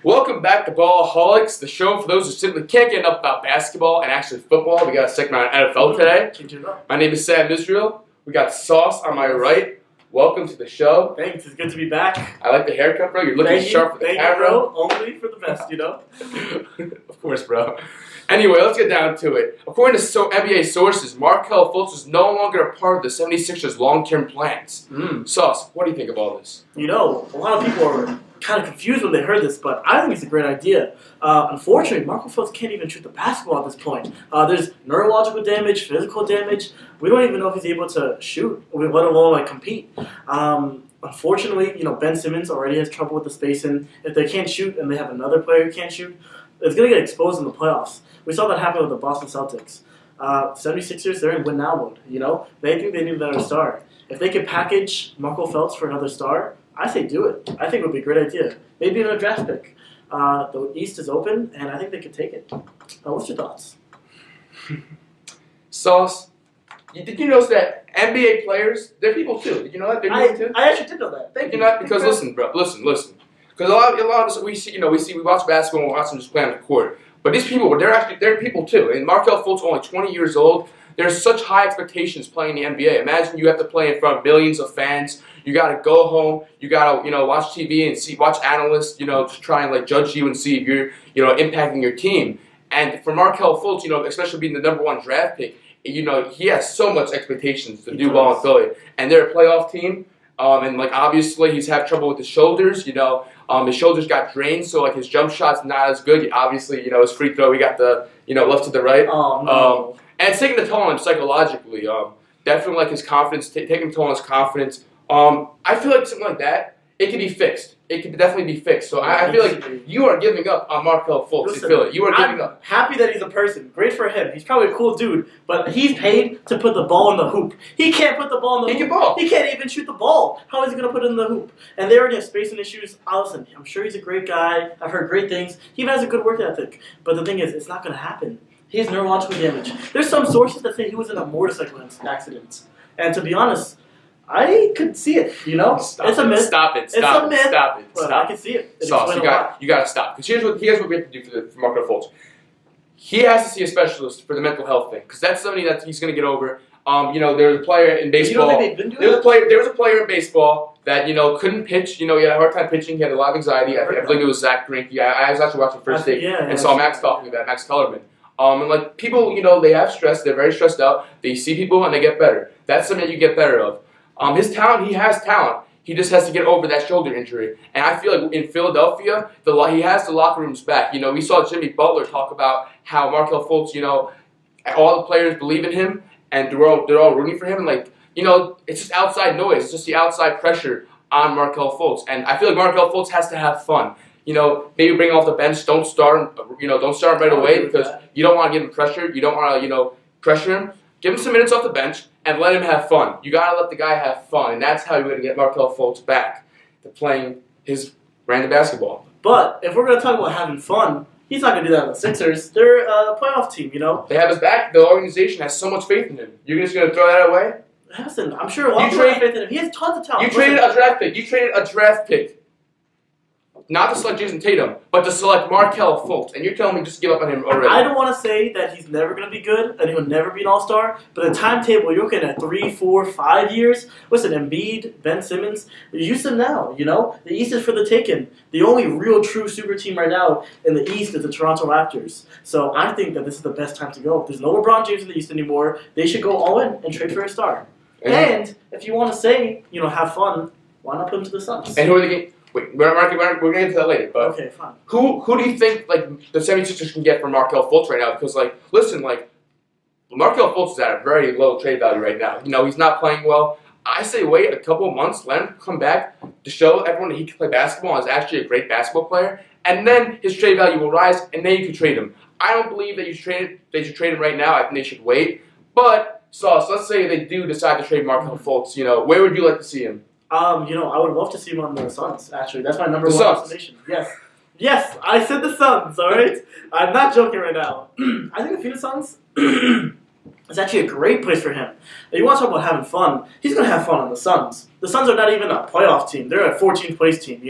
Welcome back to Ballaholics, the show for those who simply can't get enough about basketball and actually football. We got a segment on NFL today. My name is Sam Israel. We got Sauce on my right. Welcome to the show. Thanks, it's good to be back. I like the haircut, bro. You're looking sharp for the camera. Bro. Only for the best, you know? Of course, bro. Anyway, let's get down to it. According to NBA sources, Markelle Fultz is no longer a part of the 76ers' long-term plans. Sauce, what do you think of all this? You know, a lot of people are kind of confused when they heard this, but I think it's a great idea. Unfortunately, Markelle Fultz can't even shoot the basketball at this point. There's neurological damage, physical damage. We don't even know if he's able to shoot, let alone compete. Unfortunately, you know, Ben Simmons already has trouble with the spacing. If they can't shoot and they have another player who can't shoot, it's going to get exposed in the playoffs. We saw that happen with the Boston Celtics. 76ers, they're in win-now mode, you know? They think they need another star. If they could package Markelle Fultz for another star, I say do it. I think it would be a great idea. Maybe even a draft pick. The East is open, and I think they could take it. What's your thoughts? Sauce, did you notice that NBA players, they're people too? Did you know that? They're people too? I actually did know that. Thank you. Not because listen, bro, listen. Because a lot of us, we watch basketball and we watch them just play on the court. But these people, they're people too. And Markelle Fultz, only 20 years old. There's such high expectations playing in the NBA. Imagine you have to play in front of millions of fans. You got to go home. You got to, watch TV and watch analysts, to try and judge you and see if you're, impacting your team. And for Markelle Fultz, especially being the #1 draft pick, he has so much expectations to do well in Philly. And they're a playoff team. And obviously he's had trouble with his shoulders. His shoulders got drained, so his jump shot's not as good. Obviously, his free throw, he got the left to the right. Oh no. And it's taking a toll on him psychologically. Definitely his confidence, taking a toll on his confidence. I feel like something like that, it can be fixed. It can definitely be fixed. So I feel like you are giving up on Markelle Fultz. Listen, You are giving up. Happy that he's a person. Great for him. He's probably a cool dude, but he's paid to put the ball in the hoop. He can't put the ball in the hoop. He can ball. He can't even shoot the ball. How is he going to put it in the hoop? And they already have spacing issues. Listen, I'm sure he's a great guy. I've heard great things. He even has a good work ethic. But the thing is, it's not going to happen. He has neurological damage. There's some sources that say he was in a motorcycle accident. And to be honest, I could see it, It's a myth. Stop it. It's a myth. Stop it. But I can see it. Sauce, you got to stop. Because here's what we have to do for Markelle Fultz. He has to see a specialist for the mental health thing. Because that's something that he's going to get over. There was a player in baseball. You don't think they've been doing there was a player in baseball that, couldn't pitch. He had a hard time pitching. He had a lot of anxiety. I believe it was Zach Greinke. I was actually watching First Take and saw Max talking about Max Kellerman. And people, they have stress. They're very stressed out. They see people and they get better. That's something that you get better of. His talent, he has talent. He just has to get over that shoulder injury. And I feel like in Philadelphia, he has the locker rooms back. We saw Jimmy Butler talk about how Markelle Fultz, all the players believe in him and they're all rooting for him. And it's just outside noise. It's just the outside pressure on Markelle Fultz. And I feel like Markelle Fultz has to have fun. Maybe bring him off the bench. Don't start him. Don't start him right away because you don't want to give him pressure. You don't want to, pressure him. Give him some minutes off the bench and let him have fun. You gotta let the guy have fun, and that's how you're gonna get Markelle Fultz back to playing his brand of basketball. But if we're gonna talk about having fun, he's not gonna do that on the Sixers. They're a playoff team, They have his back. The organization has so much faith in him. You're just gonna throw that away? Listen, I'm sure a lot of people have faith in him. He has tons of talent. You traded a draft pick. Not to select Jason Tatum, but to select Markelle Fultz. And you're telling me just give up on him already. I don't want to say that he's never going to be good and he'll never be an all-star, but the timetable, you're looking at 3, 4, 5 years. Listen, Embiid, Ben Simmons, use them now, The East is for the taking. The only real true super team right now in the East is the Toronto Raptors. So I think that this is the best time to go. There's no LeBron James in the East anymore. They should go all in and trade for a star. And if you want to say, have fun, why not put him to the Suns? And who are the games? Wait, we're going to get into that later. But okay, fine. Who do you think the 76ers can get from Markelle Fultz right now? Because listen, Markelle Fultz is at a very low trade value right now. He's not playing well. I say wait a couple of months, let him come back to show everyone that he can play basketball and is actually a great basketball player, and then his trade value will rise, and then you can trade him. I don't believe that they should trade him right now. I think they should wait. But Sauce, let's say they do decide to trade Markelle Fultz. Where would you like to see him? I would love to see him on the Suns, actually. That's my number one destination. Yes, I said the Suns, alright? I'm not joking right now. I think the Phoenix Suns is actually a great place for him. If you want to talk about having fun, he's going to have fun on the Suns. The Suns are not even a playoff team. They're a 14th place team,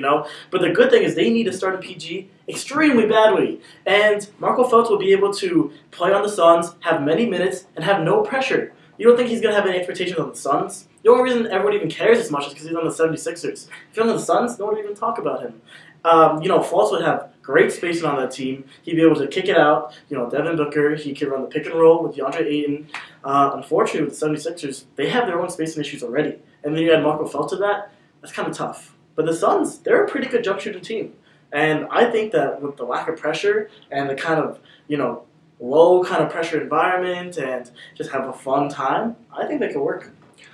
But the good thing is they need to start a PG extremely badly. And Marco Fultz will be able to play on the Suns, have many minutes, and have no pressure. You don't think he's going to have any expectations on the Suns? The only reason everyone even cares as much is because he's on the 76ers. If he's on the Suns, no one would even talk about him. Fultz would have great spacing on that team. He'd be able to kick it out. Devin Booker, he could run the pick and roll with DeAndre Ayton. Unfortunately, with the 76ers, they have their own spacing issues already. And then you add Marco Fultz to that, that's kind of tough. But the Suns, they're a pretty good jump shooting team. And I think that with the lack of pressure and the kind of, low kind of pressure environment and just have a fun time, I think they could work.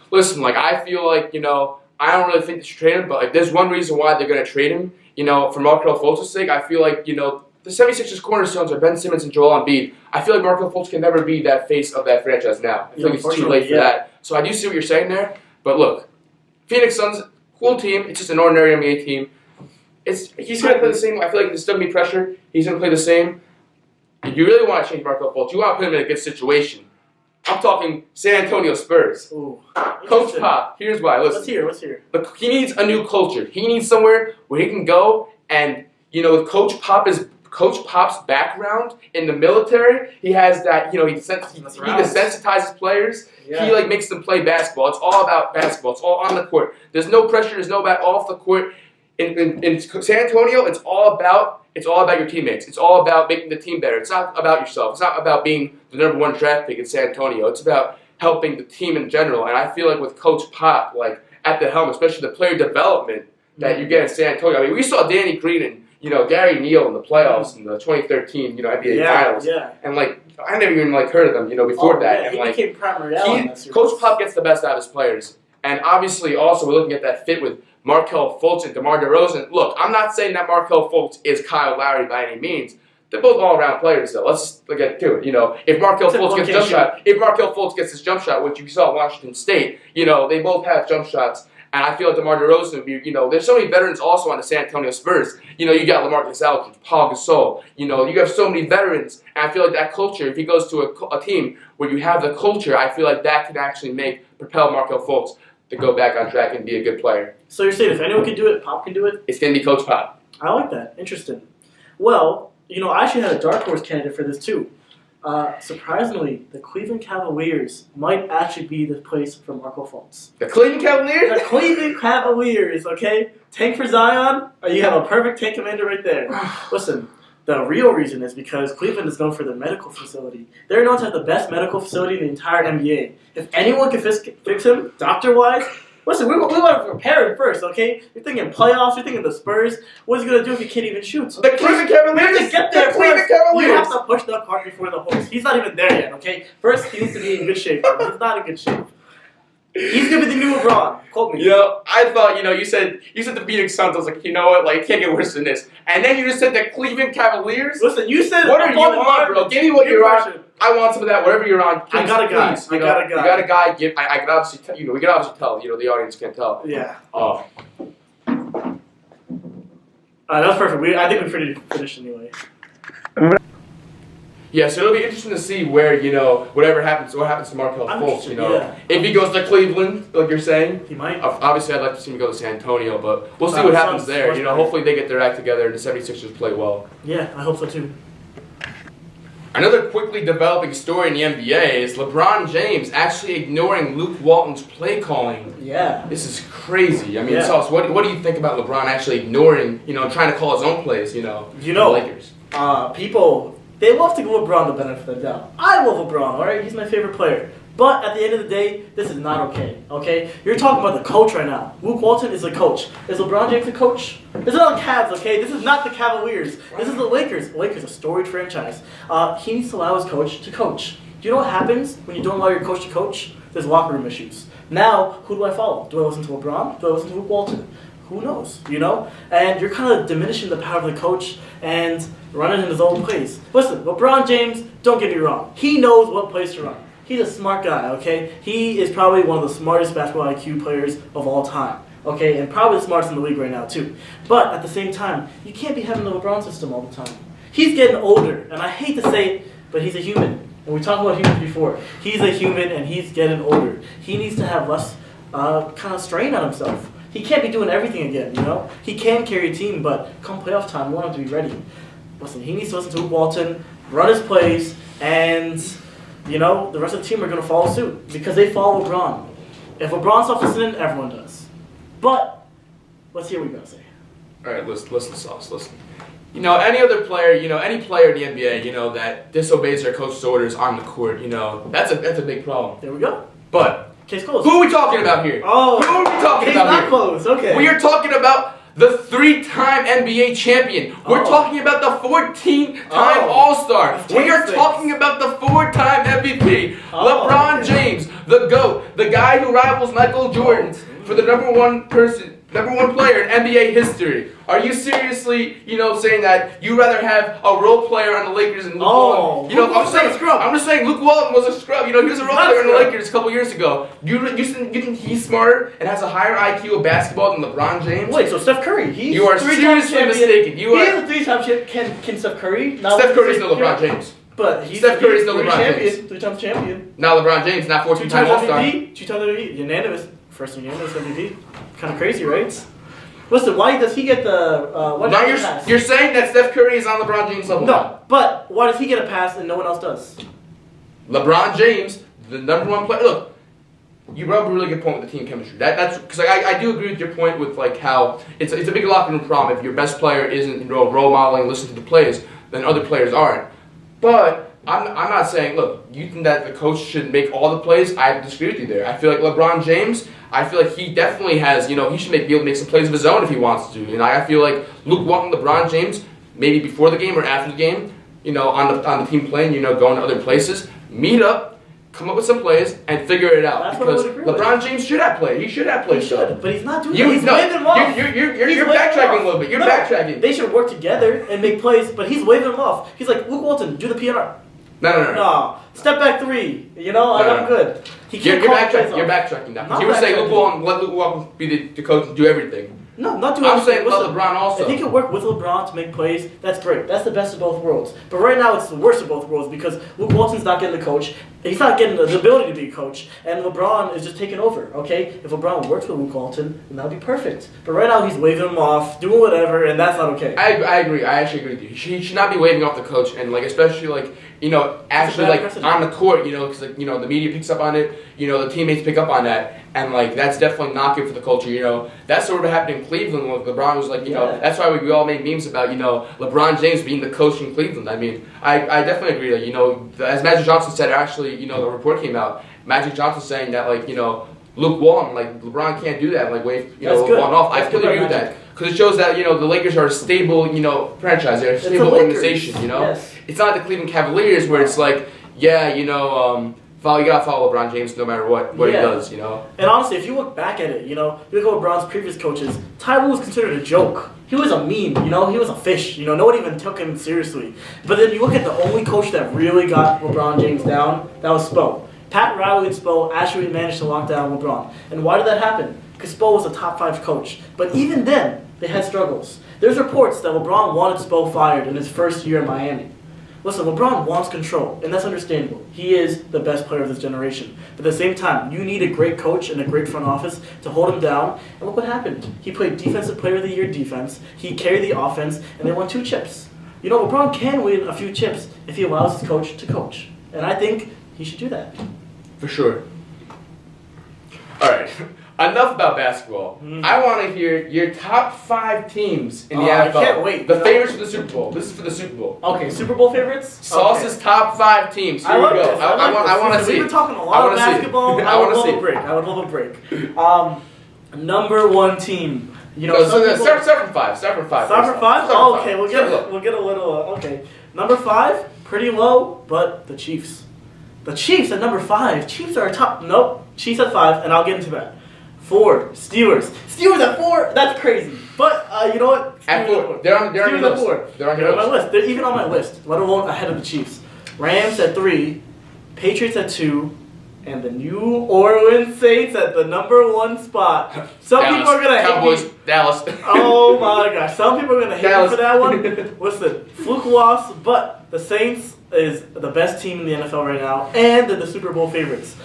Listen, I feel like, I don't really think they should trade him, but there's one reason why they're going to trade him. For Marco Fultz's sake, I feel like, the 76ers cornerstones are Ben Simmons and Joel Embiid. I feel like Marco Fultz can never be that face of that franchise now. I feel like it's too late for that. So I do see what you're saying there. But look, Phoenix Suns, cool team. It's just an ordinary NBA team. He's going to play the same. I feel like there's still going to be pressure. He's going to play the same. If you really want to change Marco Fultz, you want to put him in a good situation. I'm talking San Antonio Spurs. Ooh, Coach Pop, here's why. Listen, let's hear. Look, he needs a new culture. He needs somewhere where he can go and, with Coach Pop's background in the military, he has that, he desensitizes players. Yeah. He, makes them play basketball. It's all about basketball. It's all on the court. There's no pressure. There's no off the court. In San Antonio, it's all about your teammates. It's all about making the team better. It's not about yourself. It's not about being the #1 draft pick in San Antonio. It's about helping the team in general. And I feel like with Coach Pop, at the helm, especially the player development that you get in San Antonio. I mean, we saw Danny Green and Gary Neal in the playoffs in the 2013 NBA Finals. Yeah. And I never even heard of them before that. Yeah, and he became primary Coach Pop gets the best out of his players. And obviously, also, we're looking at that fit with Markelle Fultz and DeMar DeRozan. Look, I'm not saying that Markelle Fultz is Kyle Lowry by any means. They're both all-around players, though. Let's get to it. If Markelle Fultz gets his jump shot, which you saw at Washington State, they both have jump shots. And I feel like DeMar DeRozan would be, there's so many veterans also on the San Antonio Spurs. You got LaMarcus Aldridge, Paul Gasol. You have so many veterans. And I feel like that culture, if he goes to a team where you have the culture, I feel like that can actually propel Markelle Fultz to go back on track and be a good player. So you're saying if anyone can do it, Pop can do it? It's going to be Coach Pop. I like that. Interesting. Well, I actually had a dark horse candidate for this too. Surprisingly, the Cleveland Cavaliers might actually be the place for Marco Fultz. The Cleveland Cavaliers? The Cleveland Cavaliers, okay? Tank for Zion, or you have a perfect tank commander right there. Listen, the real reason is because Cleveland is known for their medical facility. They're known to have the best medical facility in the entire NBA. If anyone can fix him, doctor-wise, listen, we want to prepare him first, okay? You're thinking playoffs, you're thinking the Spurs. What's he going to do if he can't even shoot? The Cleveland Cavaliers! Get there first. You have to push the cart before the horse. He's not even there yet, okay? First, he needs to be in good shape. He's not in good shape. He's going to be the new LeBron. Quote me. I thought, you said the Phoenix Suns. I was like, you know what? It can't get worse than this. And then you just said the Cleveland Cavaliers? Listen, you said... What are you on, bro? Give me what you're on. I want some of that, whatever you're on. I got a guy. You got a guy. I can obviously tell, we can obviously tell, the audience can't tell. Yeah. Oh. That was perfect. I think we pretty finished anyway. Yeah, so it'll be interesting to see where, what happens to Markelle Fultz, If he goes to Cleveland, like you're saying. He might. Obviously, I'd like to see him go to San Antonio, but we'll see what happens there. Hopefully they get their act together and the 76ers play well. Yeah, I hope so too. Another quickly developing story in the NBA is LeBron James actually ignoring Luke Walton's play calling. Yeah. This is crazy. I mean, Sauce, what do you think about LeBron actually ignoring, trying to call his own plays, the Lakers? People... They love to give LeBron the benefit of the doubt. I love LeBron, alright? He's my favorite player. But at the end of the day, this is not okay? You're talking about the coach right now. Luke Walton is the coach. Is LeBron James the coach? This is on Cavs, okay? This is not the Cavaliers. This is the Lakers. The Lakers, a storied franchise. He needs to allow his coach to coach. Do you know what happens when you don't allow your coach to coach? There's locker room issues. Now, who do I follow? Do I listen to LeBron? Do I listen to Luke Walton? Who knows, And you're kind of diminishing the power of the coach and running in his own plays. Listen, LeBron James, don't get me wrong. He knows what plays to run. He's a smart guy, okay? He is probably one of the smartest basketball IQ players of all time, okay? And probably the smartest in the league right now, too. But at the same time, you can't be having the LeBron system all the time. He's getting older, and I hate to say it, but he's a human. And we talked about humans before. He's a human, and he's getting older. He needs to have less kind of strain on himself. He can't be doing everything again, you know? He can carry a team, but come playoff time, we want him to be ready. Listen, he needs to listen to Luke Walton, run his plays, and, you know, the rest of the team are going to follow suit because they follow LeBron. If LeBron stops listening, everyone does. But let's hear what you got to say. All right, listen, Sauce, listen. You know, any other player, you know, any player in the NBA, you know, that disobeys their coach's orders on the court, you know, that's a big problem. There we go. But case closed. Who are we talking about here? Oh, who are we talking about not here? Closed. Okay. We are talking about the 3-time NBA champion. We're talking about the 14-time All-Star. We are talking about the 4-time MVP, LeBron James, the GOAT, the guy who rivals Michael Jordan for the number one player in NBA history. Are you seriously, you know, saying that you'd rather have a role player on the Lakers than Luke Walton? You know, I'm just saying Luke Walton was a scrub. You know, he was a role player on the Lakers a couple years ago. You think he's smarter and has a higher IQ of basketball than LeBron James? Wait, so Steph Curry? You are seriously mistaken. He is a 3-time champion. Can Steph Curry? Steph Curry's no LeBron James. But he's Steph Curry's no LeBron James. 3 times champion. Now LeBron James, not 14-time All-Star. 2-time MVP. Unanimous. First unanimous MVP. Kind of crazy, right? Listen, why does he get the now you're saying that Steph Curry is on LeBron James' level? No, but why does he get a pass and no one else does? LeBron James, the number one player. Look, you brought up a really good point with the team chemistry. That's because I do agree with your point with like how it's a big locker room problem if your best player isn't role modeling, listening to the plays, then other players aren't. But I'm not saying, look, you think that the coach should make all the plays. I disagree with you there. I feel like LeBron James, I feel like he definitely has, you know, he should be able to make some plays of his own if he wants to. And I feel like Luke Walton, LeBron James, maybe before the game or after the game, you know, on the team playing, you know, going to other places, meet up, come up with some plays, and figure it out. That's because LeBron James should have played. He should have played. He should, but he's not doing that. He's waving them off. You're backtracking a little bit. You're backtracking. They should work together and make plays, but he's waving them off. He's like, Luke Walton, do the PNR. No. Step back 3. You know, I'm good. You're backtracking now. You were saying let Luke Walton be the coach and do everything. No, not doing I'm saying let LeBron also. If he can work with LeBron to make plays, that's great. That's the best of both worlds. But right now, it's the worst of both worlds because Luke Walton's not getting the coach. He's not getting the ability to be a coach. And LeBron is just taking over, okay? If LeBron works with Luke Walton, then that would be perfect. But right now, he's waving him off, doing whatever, and that's not okay. I agree. I actually agree with you. He should not be waving off the coach. And, like, especially, like, you know, actually, like, on the court, you know, because, like, you know, the media picks up on it. You know, the teammates pick up on that. And, like, that's definitely not good for the culture, you know. That sort of happened in Cleveland when LeBron was, like, you know, that's why we all made memes about, you know, LeBron James being the coach in Cleveland. I mean, I definitely agree that, you know, as Magic Johnson said, actually, you know, the report came out, Magic Johnson saying that, like, you know, Luke Walton, like, LeBron can't do that, like, wave, you know, Walton off. I completely agree with that. Because it shows that, you know, the Lakers are a stable, you know, franchise. They're a stable organization, you know. Yes. It's not the Cleveland Cavaliers where it's like, yeah, you know, you gotta follow LeBron James no matter what he does, you know. And honestly, if you look back at it, you know, you look at LeBron's previous coaches, Ty was considered a joke. He was a meme, you know, he was a fish, you know, nobody even took him seriously. But then you look at the only coach that really got LeBron James down, that was Spo. Pat Riley and Spo actually managed to lock down LeBron. And why did that happen? Because Spo was a top 5 coach. But even then, they had struggles. There's reports that LeBron wanted Spo fired in his first year in Miami. Listen, LeBron wants control, and that's understandable. He is the best player of this generation. But at the same time, you need a great coach and a great front office to hold him down. And look what happened. He played Defensive Player of the Year defense. He carried the offense, and they won 2 chips. You know, LeBron can win a few chips if he allows his coach to coach. And I think he should do that. For sure. All right. Enough about basketball. I want to hear your top 5 teams in the NFL. I can't wait. The favorites for the Super Bowl. This is for the Super Bowl. Okay, Super Bowl favorites? Sauce's top 5 teams. Here we go. I want to see. We've been talking a lot of basketball. I would love a break. Number 1 team. You know, start from 5. Start from 5. Start from 5? Oh, okay, we'll get a little. Okay, number 5, pretty low, but the Chiefs. The Chiefs at number 5. Chiefs are top. Nope. Chiefs at 5, and I'll get into that. 4, Steelers. Steelers at 4? That's crazy. But, you know what? At 4. They're on your list. They're on my list. They're even on my list, let alone ahead of the Chiefs. Rams at 3, Patriots at 2, and the New Orleans Saints at the number 1 spot. Some people are going to hate me. Dallas. Oh my gosh. Some people are going to hate me for that one. Listen, fluke loss, but the Saints is the best team in the NFL right now, and they're the Super Bowl favorites.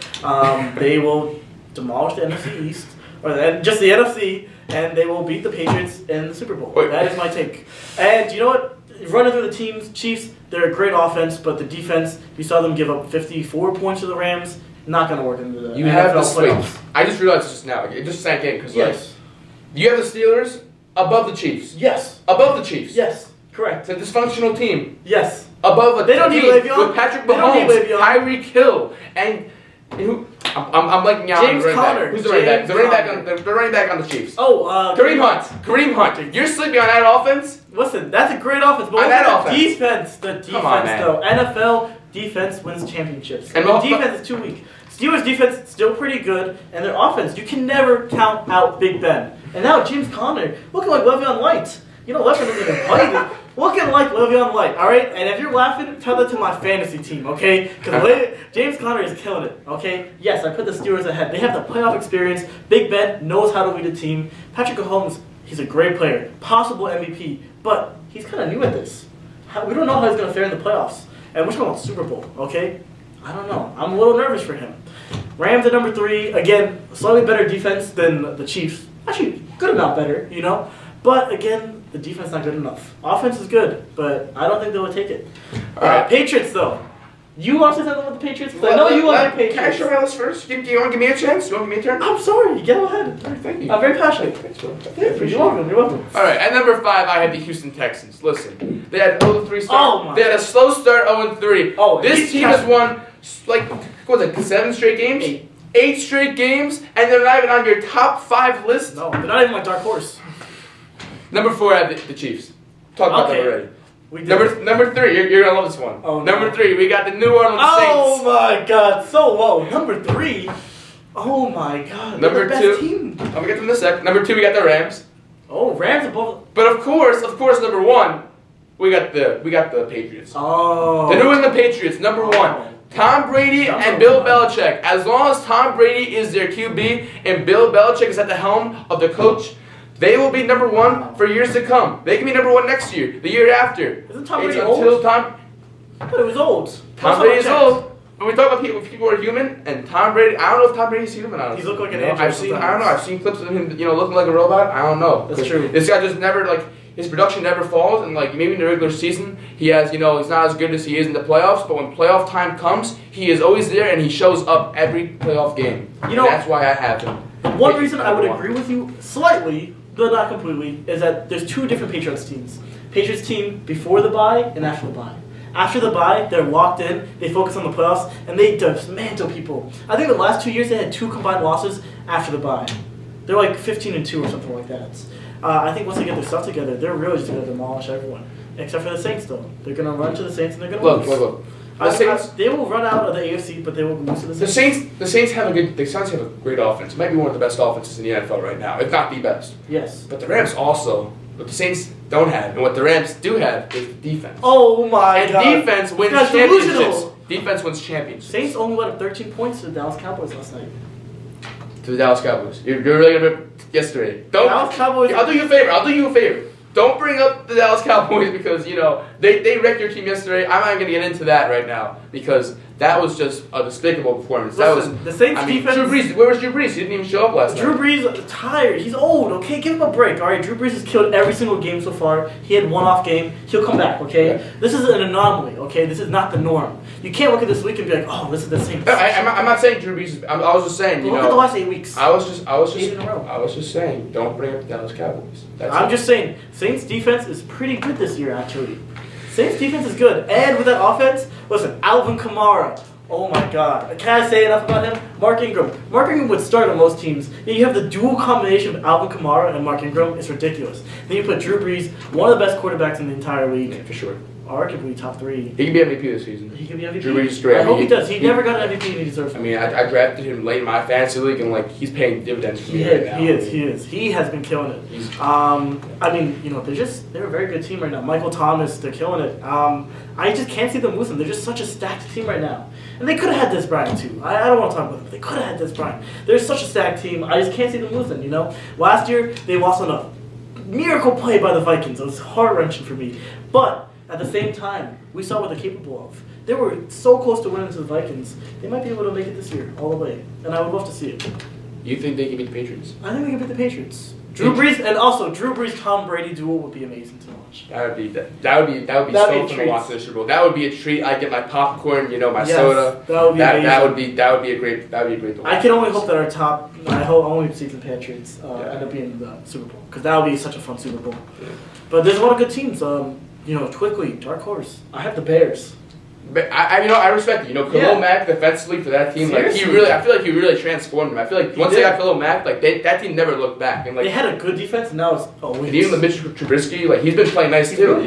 They will demolish the NFC East, or just the NFC, and they will beat the Patriots in the Super Bowl. That is my take. And you know what? Running through the teams, Chiefs, they're a great offense, but the defense, you saw them give up 54 points to the Rams. Not going to work into the You NFL have the playoffs. I just realized just now. It just sank in because Yes. you have the Steelers above the Chiefs. Yes. Above the Chiefs. Yes. Correct. It's a dysfunctional team. Yes. Above a They don't team need Le'Veon. with Patrick They don't need Mahomes, Le'Veon. Tyreek Hill, and who? I'm blanking out on James the running Conner. back. Who's the running back? James The running back Conner. on the running back on the Chiefs. Oh, Kareem Hunt. Kareem Hunt. You're sleeping on that offense. Listen, that's a great offense, but On that offense. defense, the defense Come on, man. though, NFL defense wins championships. And And the defense is too weak. Steelers defense still pretty good, and their offense, you can never count out Big Ben. And now James Conner, looking like Le'Veon Light. You know, Le'Veon doesn't even play this. Looking like Le'Veon Light, all right? And if you're laughing, tell that to my fantasy team, okay? Because James Conner is killing it, okay? Yes, I put the Steelers ahead. They have the playoff experience. Big Ben knows how to lead a team. Patrick Mahomes, he's a great player, possible MVP, but he's kind of new at this. We don't know how he's going to fare in the playoffs. And we're talking about Super Bowl, okay? I don't know. I'm a little nervous for him. Rams at number 3. Again, slightly better defense than the Chiefs. Actually, good amount better, you know? But again, the defense not good enough. Offense is good, but I don't think they will take it. All right. Patriots, though. You want to say something about the Patriots? Because I know you want the Patriots. Can I show my list first? Do you want to give me a chance? You want to give me a turn? I'm sorry. Go ahead. All right, thank you. I'm very passionate. Thanks, Phil. You're welcome. You're welcome. All right, at number 5, I had the Houston Texans. Listen, they had 0-3 start. Oh, my. They had a slow start, 0-3. Oh, this team has won like what was it, 7 straight games? 8 straight games, and they're not even on your top 5 list. No, they're not even my dark horse. Number 4, I have the Chiefs. Talked about them already. We did. Number 3, you're gonna love this one. Oh, no. Number 3, we got the New Orleans Oh Saints. my God, so low. Number 3. Oh my God. Number they're the best 2, team. I'm gonna get them in a sec. Number 2, we got the Rams. Oh, Rams above. But of course, number 1, we got the Patriots. Oh. The New England Patriots, number 1. Tom Brady and Bill Belichick. As long as Tom Brady is their QB and Bill Belichick is at the helm of the coach, they will be number 1 for years to come. They can be number 1 next year, the year after. Isn't Tom It's Brady until old? Tom. It was old. Tom Brady is old. When we talk about people are human, and Tom Brady, I don't know if Tom Brady's human. Honestly. He's looked like an You know, angel I don't know. I've seen clips of him, looking like a robot. I don't know. That's true. This guy just never his production never falls, and maybe in the regular season he has, he's not as good as he is in the playoffs. But when playoff time comes, he is always there, and he shows up every playoff game. And that's why I have him. One reason I would agree with you slightly, but not completely, is that there's 2 different Patriots teams. Patriots team before the bye and after the bye. After the bye, they're locked in, they focus on the playoffs, and they dismantle people. I think the last 2 years they had 2 combined losses after the bye. They're like 15-2 or something like that. I think once they get their stuff together, they're really just going to demolish everyone. Except for the Saints, though. They're going to run to the Saints and they're going to lose. Look. The Saints, they will run out of the AFC, but they will lose to the Saints. The Saints have a great offense. It might be one of the best offenses in the NFL right now, if not the best. Yes. But the Rams also, what the Saints don't have, and what the Rams do have, is defense. Oh my God. And defense wins That's championships. delusional. Defense wins championships. Saints only let up 13 points to the Dallas Cowboys last night. To the Dallas Cowboys. You're really gonna yesterday. Dallas Cowboys. I'll do you a favor. Don't bring up the Dallas Cowboys because they wrecked your team yesterday. I'm not gonna get into that right now because that was just a despicable performance. Listen, the Saints defense. Drew Brees. Where was Drew Brees? He didn't even show up last night. Drew Brees is tired. He's old. Okay, give him a break. All right, Drew Brees has killed every single game so far. He had one off game. He'll come back. Okay, Yeah. This is an anomaly. Okay, this is not the norm. You can't look at this week and be like, oh, this is the Saints. I'm not saying Drew Brees. I was just saying. Look at the last 8 weeks. I was just 8 in a row. I was just saying. Don't bring up the Dallas Cowboys. I'm just saying, Saints defense is pretty good this year, actually. Saints defense is good. And with that offense, listen, Alvin Kamara. Oh my God. Can I say enough about him? Mark Ingram. Mark Ingram would start on most teams. You have the dual combination of Alvin Kamara and Mark Ingram. It's ridiculous. Then you put Drew Brees, one of the best quarterbacks in the entire league. Yeah, for sure. Arguably top 3. He can be MVP this season. He could be MVP. Drew Brees is great. I hope he does. He never got an MVP and he deserves it. I mean, I drafted him late in my fantasy league, and he's paying dividends for me right now. He is. He has been killing it. I mean, they're a very good team right now. Michael Thomas, they're killing it. I just can't see them losing. They're just such a stacked team right now. And they could have had Des Bryant too. I don't want to talk about them. They could have had Des Bryant. They're such a stacked team. I just can't see them losing. Last year they lost on a miracle play by the Vikings. It was heart-wrenching for me. But at the same time, we saw what they're capable of. They were so close to winning to the Vikings. They might be able to make it this year, all the way. And I would love to see it. You think they can beat the Patriots? I think we can beat the Patriots. Drew Brees, Tom Brady duel would be amazing to watch. That would be so fun to watch the Super Bowl. That would be a treat. I'd get my popcorn, my soda. That would be amazing. That would be a great to watch. I can only hope that our top only season Patriots end up being in the Super Bowl, because that would be such a fun Super Bowl. Yeah. But there's a lot of good teams. Quickly, dark horse. I have the Bears. But I respect it. Khalil Mack defensively for that team, I feel like he really transformed them. I feel like once they got Khalil Mack, that team never looked back. And they had a good defense, and now it's and even the Mitch Trubisky, he's been playing nice too.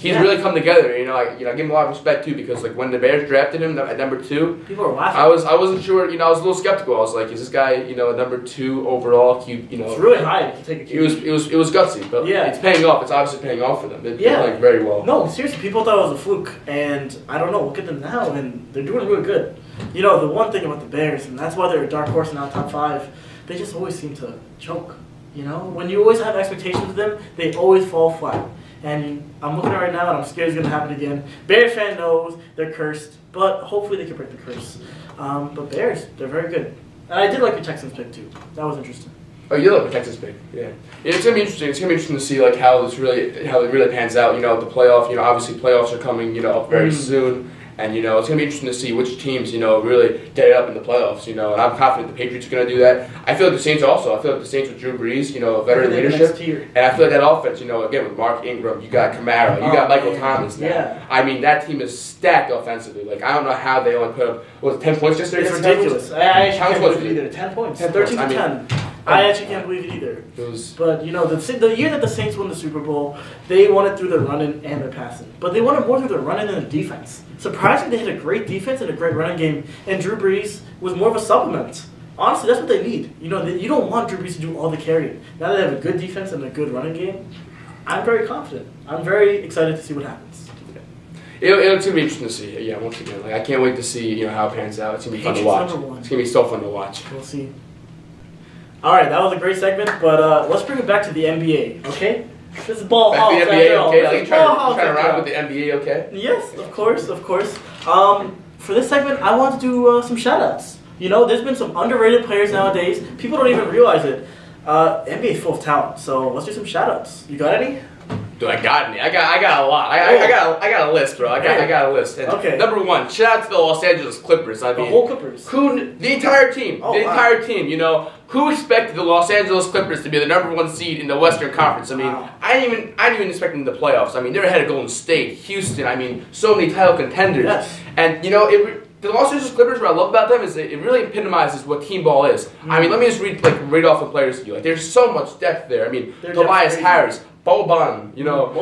He's really come together. I give him a lot of respect too, because when the Bears drafted him at number 2, people were laughing. I wasn't sure. I was a little skeptical. I was like, is this guy number 2 overall? It's really high to take a QB. It was gutsy, but it's paying off. It's obviously paying off for them. They're playing very well. No, seriously, people thought it was a fluke, and I don't know. Look at them now. And they're doing really good. The one thing about the Bears, and that's why they're a dark horse now, top 5, they just always seem to choke. When you always have expectations of them, they always fall flat. And I'm looking at it right now, and I'm scared it's going to happen again. Bears fan knows they're cursed, but hopefully they can break the curse. But Bears, they're very good. And I did like your Texans pick too. That was interesting. Oh, you love the Texas pick, yeah. It's gonna be interesting. It's gonna be interesting to see how it really pans out. The playoff. Obviously playoffs are coming. Up very soon. And, it's going to be interesting to see which teams, really get it up in the playoffs, and I'm confident the Patriots are going to do that. I feel like the Saints also. I feel like the Saints with Drew Brees, veteran leadership. And I feel like that offense, again, with Mark Ingram, you got Kamara, you got Michael Thomas now. Yeah. I mean, that team is stacked offensively. I don't know how they only put up, 10 points yesterday? It's ridiculous. I actually can't believe it either. 10 points. 13 to 10. I actually can't believe it either. But, the year that the Saints won the Super Bowl, they won it through their running and their passing. But they won it more through their running and their defense. Surprisingly, they had a great defense and a great running game, and Drew Brees was more of a supplement. Honestly, that's what they need. You don't want Drew Brees to do all the carrying. Now that they have a good defense and a good running game, I'm very confident. I'm very excited to see what happens. It's going to be interesting to see. Yeah, once again, I can't wait to see how it pans out. It's going to be fun to watch. It's going to be so fun to watch. We'll see. All right, that was a great segment, but let's bring it back to the NBA, okay? This is Ballaholics. Back to the NBA, okay? You trying to ride with the NBA, okay? Yes, of course. For this segment, I want to do some shout-outs. There's been some underrated players nowadays. People don't even realize it. NBA is full of talent, so let's do some shout-outs. You got any? Dude, I got any. I got a lot. I got a list, bro. I got a list. And okay. Number 1, shout out to the Los Angeles Clippers. The whole Clippers. The entire team. Entire team. Who expected the Los Angeles Clippers to be the number 1 seed in the Western Conference? I didn't even expect them in the playoffs. They're ahead of Golden State, Houston. So many title contenders. Yes. And the Los Angeles Clippers, what I love about them is it really epitomizes what team ball is. Let me just read off the players to you. There's so much depth there. Tobias Harris, Boban, Danilo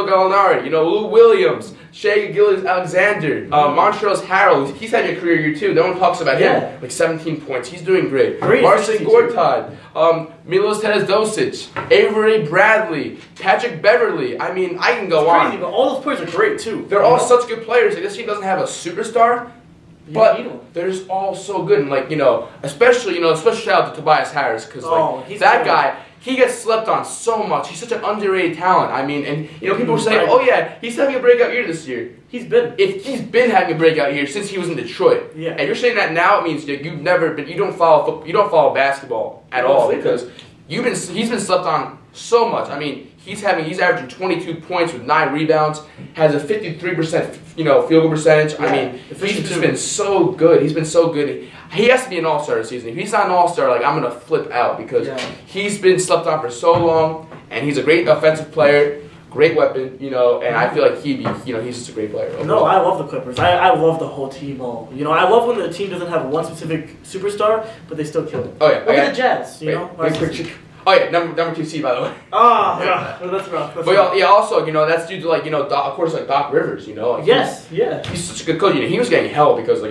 Gallinari, Lou Williams, Shai Gilgeous-Alexander, Montrezl Harrell. He's having a career year too. No one talks about him. 17 points. He's doing great. Marcin Gortat, Milos Teodosic, Avery Bradley, Patrick Beverley. I can go on. Crazy, but all those players are great too. They're all such good players. This team doesn't have a superstar. But they're just all so good, and especially shout out to Tobias Harris, because that guy, he gets slept on so much. He's such an underrated talent. People were saying, "Oh yeah, he's having a breakout year this year." He's been having a breakout year since he was in Detroit. Yeah. And you're saying that now, it means that you don't follow basketball at all, because he's been slept on so much. He's averaging 22 points with 9 rebounds, has a 53% field goal percentage. He's just been so good. He's been so good. He has to be an all-star this season. If he's not an all-star, I'm gonna flip out, because he's been slept on for so long, and he's a great offensive player, great weapon, and I feel like he's just a great player. Overall. No, I love the Clippers. I love the whole team. I love when the team doesn't have one specific superstar, but they still kill it. Oh yeah, look at the Jazz. Oh yeah, number 2 seed, by the way. Yeah, that's rough. But also, that's due to of course, Doc Rivers. Yes, he's such a good coach. He was getting hell because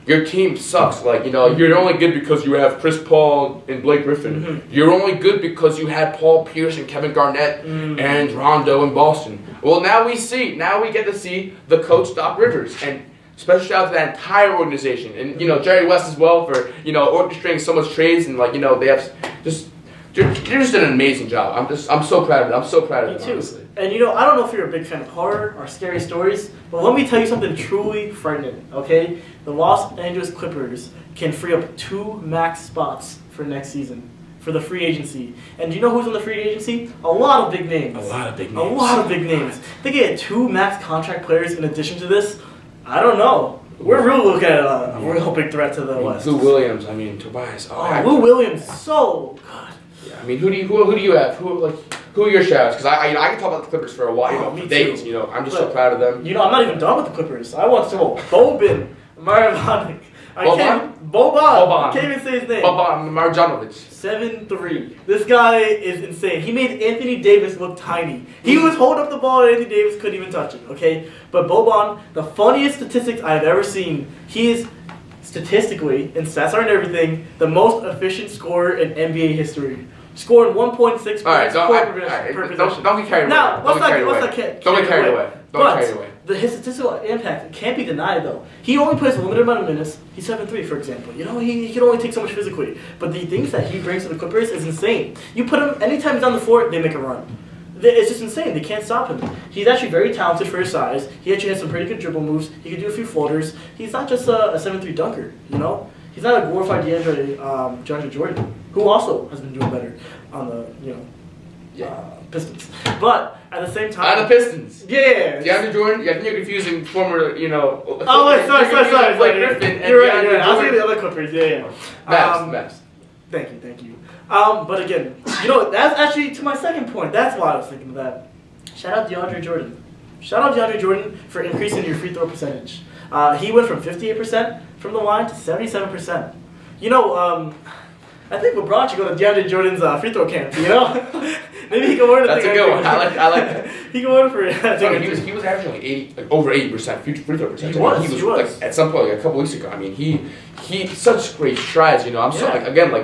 your team sucks. You're only good because you have Chris Paul and Blake Griffin. Mm-hmm. You're only good because you had Paul Pierce and Kevin Garnett and Rondo in Boston. Well, now we get to see the coach Doc Rivers, and special shout out to that entire organization, and Jerry West as well for orchestrating so much trades, and they have just. They're just did an amazing job. I'm so proud of them. I'm so proud of them. Me too. Honestly. And I don't know if you're a big fan of horror or scary stories, but let me tell you something truly frightening, okay? The Los Angeles Clippers can free up 2 max spots for next season for the free agency. And do you know who's in the free agency? A lot of big names. A lot of big names. A lot of big names. They get 2 max contract players in addition to this. I don't know. We're really looking at a real big threat to the West. Lou Williams, Tobias. Lou Williams, so good. Yeah, who do you have? Who are your shout-outs? Because I can talk about the Clippers for a while, for days. I'm just so proud of them. I'm not even done with the Clippers. I want to know Boban Marjanovic. Boban. I can't even say his name. Boban Marjanovic. 7'3". This guy is insane. He made Anthony Davis look tiny. He was holding up the ball and Anthony Davis couldn't even touch it, okay? But Boban, the funniest statistics I've ever seen, he is statistically, and stats aren't everything, the most efficient scorer in NBA history. Scoring 1.6 points per possession. Don't get carried away. Now, let's not get carried away. But his statistical impact can't be denied, though. He only plays a limited amount of minutes. He's 7'3", for example. He can only take so much physically. But the things that he brings to the Clippers is insane. You put him, anytime he's on the floor, they make a run. It's just insane. They can't stop him. He's actually very talented for his size. He actually has some pretty good dribble moves. He can do a few floaters. He's not just a 7'3" dunker, He's not a glorified DeAndre Jordan, who also has been doing better on the Pistons. But at the same time, on the Pistons. Yeah. DeAndre Jordan. I think you're confusing former, Oh wait, sorry. Blake Griffin and you're right. DeAndre I was thinking the other Clippers. Yeah. Mavs. Thank you. But again, that's actually to my second point. That's why I was thinking of that. Shout out DeAndre Jordan for increasing your free throw percentage. He went from 58% from the line to 77%. I think LeBron should go to DeAndre Jordan's free throw camp. Maybe he can order. That's a good one. I like that. He can order for it. He was averaging over 80% free throw percentage. He was. At some point, a couple weeks ago. He such great strides. I'm so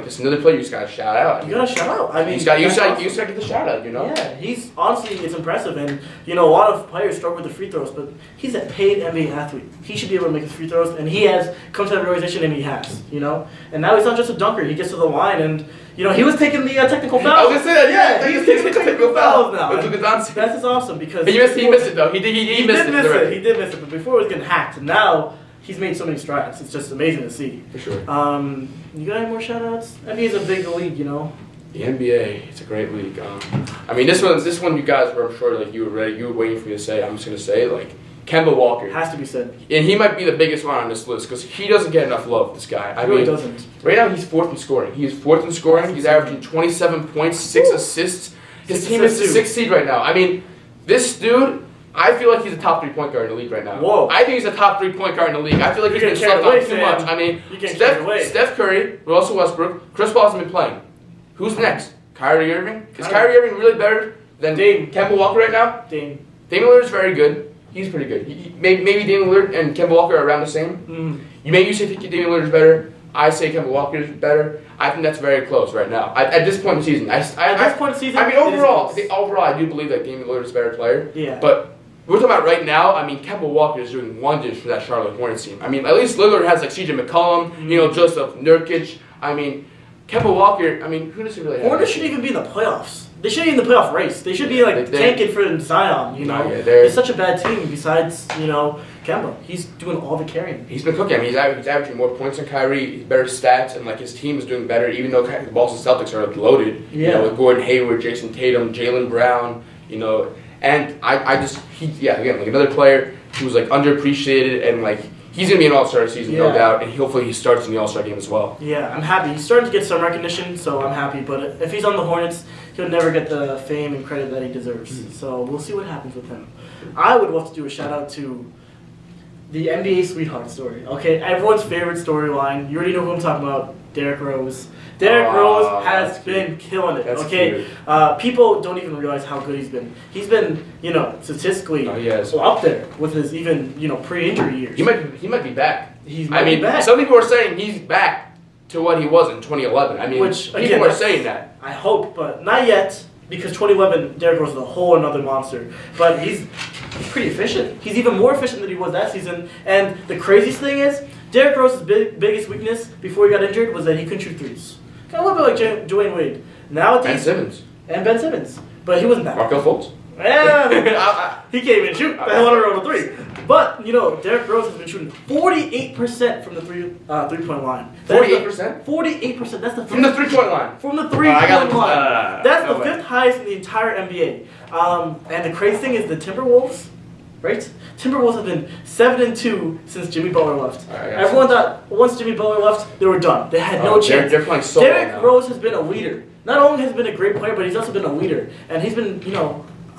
this another player you just gotta shout out. You gotta shout out. You gotta get the shout out. Yeah, he's honestly it's impressive, and a lot of players struggle with the free throws, but he's a paid NBA athlete. He should be able to make his free throws, and he has come to that realization, and he has. And now he's not just a dunker. He gets to the line, and he was taking the technical fouls. I was gonna say that. Yeah, he's taking the technical fouls now. That's just awesome because he missed it though. He missed it. He did miss it, but before it was getting hacked, and now he's made so many strides. It's just amazing to see. For sure. You got any more shout-outs? NBA's a big league, The NBA, it's a great league. This one, you guys were, I'm sure, you were waiting for me to say. I'm just gonna say, Kemba Walker has to be said, and he might be the biggest one on this list because he doesn't get enough love. This guy, he really doesn't. Right now, he's 4th in scoring. He's averaging 27 points, 6 assists. His team is the 6th seed right now. This dude. I feel like he's a top 3 point guard in the league right now. Whoa. I think he's a top 3 point guard in the league. I feel like he's been slept on too much. Steph Curry, Russell Westbrook, Chris Paul hasn't been playing. Who's next? Kyrie Irving? Is Kyrie Irving really better than Kemba Walker right now? Dame Lillard's very good. He's pretty good. Maybe Damian Lillard and Kemba Walker are around the same. You say Damian Lillard's better. I say Kemba Walker is better. I think that's very close right now. At this point in the season. Overall, I do believe that Damian Lillard is a better player. Yeah. But we're talking about right now. Kemba Walker is doing wonders for that Charlotte Hornets team. At least Lillard has CJ McCollum, Joseph Nurkic. Kemba Walker. Who does he really have? Hornets shouldn't even be in the playoffs. They shouldn't be in the playoff race. They should be tanking for Zion. It's such a bad team. Besides, Kemba, he's doing all the carrying. He's been cooking. He's averaging more points than Kyrie. He's better stats, and his team is doing better. Even though the Boston Celtics are loaded. Yeah. With Gordon Hayward, Jason Tatum, Jaylen Brown. And another player who's underappreciated and he's gonna be an All-Star season, no doubt, and hopefully he starts in the All-Star game as well. Yeah, I'm happy. He's starting to get some recognition, so I'm happy. But if he's on the Hornets, he'll never get the fame and credit that he deserves. So we'll see what happens with him. I would love to do a shout out to the NBA sweetheart story. Okay, everyone's favorite storyline. You already know who I'm talking about. Derrick Rose. Derrick Rose has been killing it. That's okay, people don't even realize how good he's been. He's been, statistically up there with his even, pre-injury years. He might be back. He might be back. Some people are saying he's back to what he was in 2011. Which people are saying that. I hope, but not yet. Because 2011, Derrick Rose is a whole another monster. But he's pretty efficient. He's even more efficient than he was that season. And the craziest thing is, Derrick Rose's biggest weakness before he got injured was that he couldn't shoot threes. Kind of a little bit like Dwayne Wade. Nowadays, Ben Simmons. And Ben Simmons. But he wasn't that. Markel Fultz. Yeah, he can't even shoot. I want to roll a three. But Derrick Rose has been shooting 48% from the three-point line. 48%. 48%. That's the from the three-point line. From the three-point line. That's the fifth highest in the entire NBA. And the crazy thing is the Timberwolves, right? Timberwolves have been 7-2 since Jimmy Butler left. Everyone thought once Jimmy Butler left, they were done. They had no chance. They're playing so Derrick well Rose has been a leader. Not only has he been a great player, but he's also been a leader. And he's been,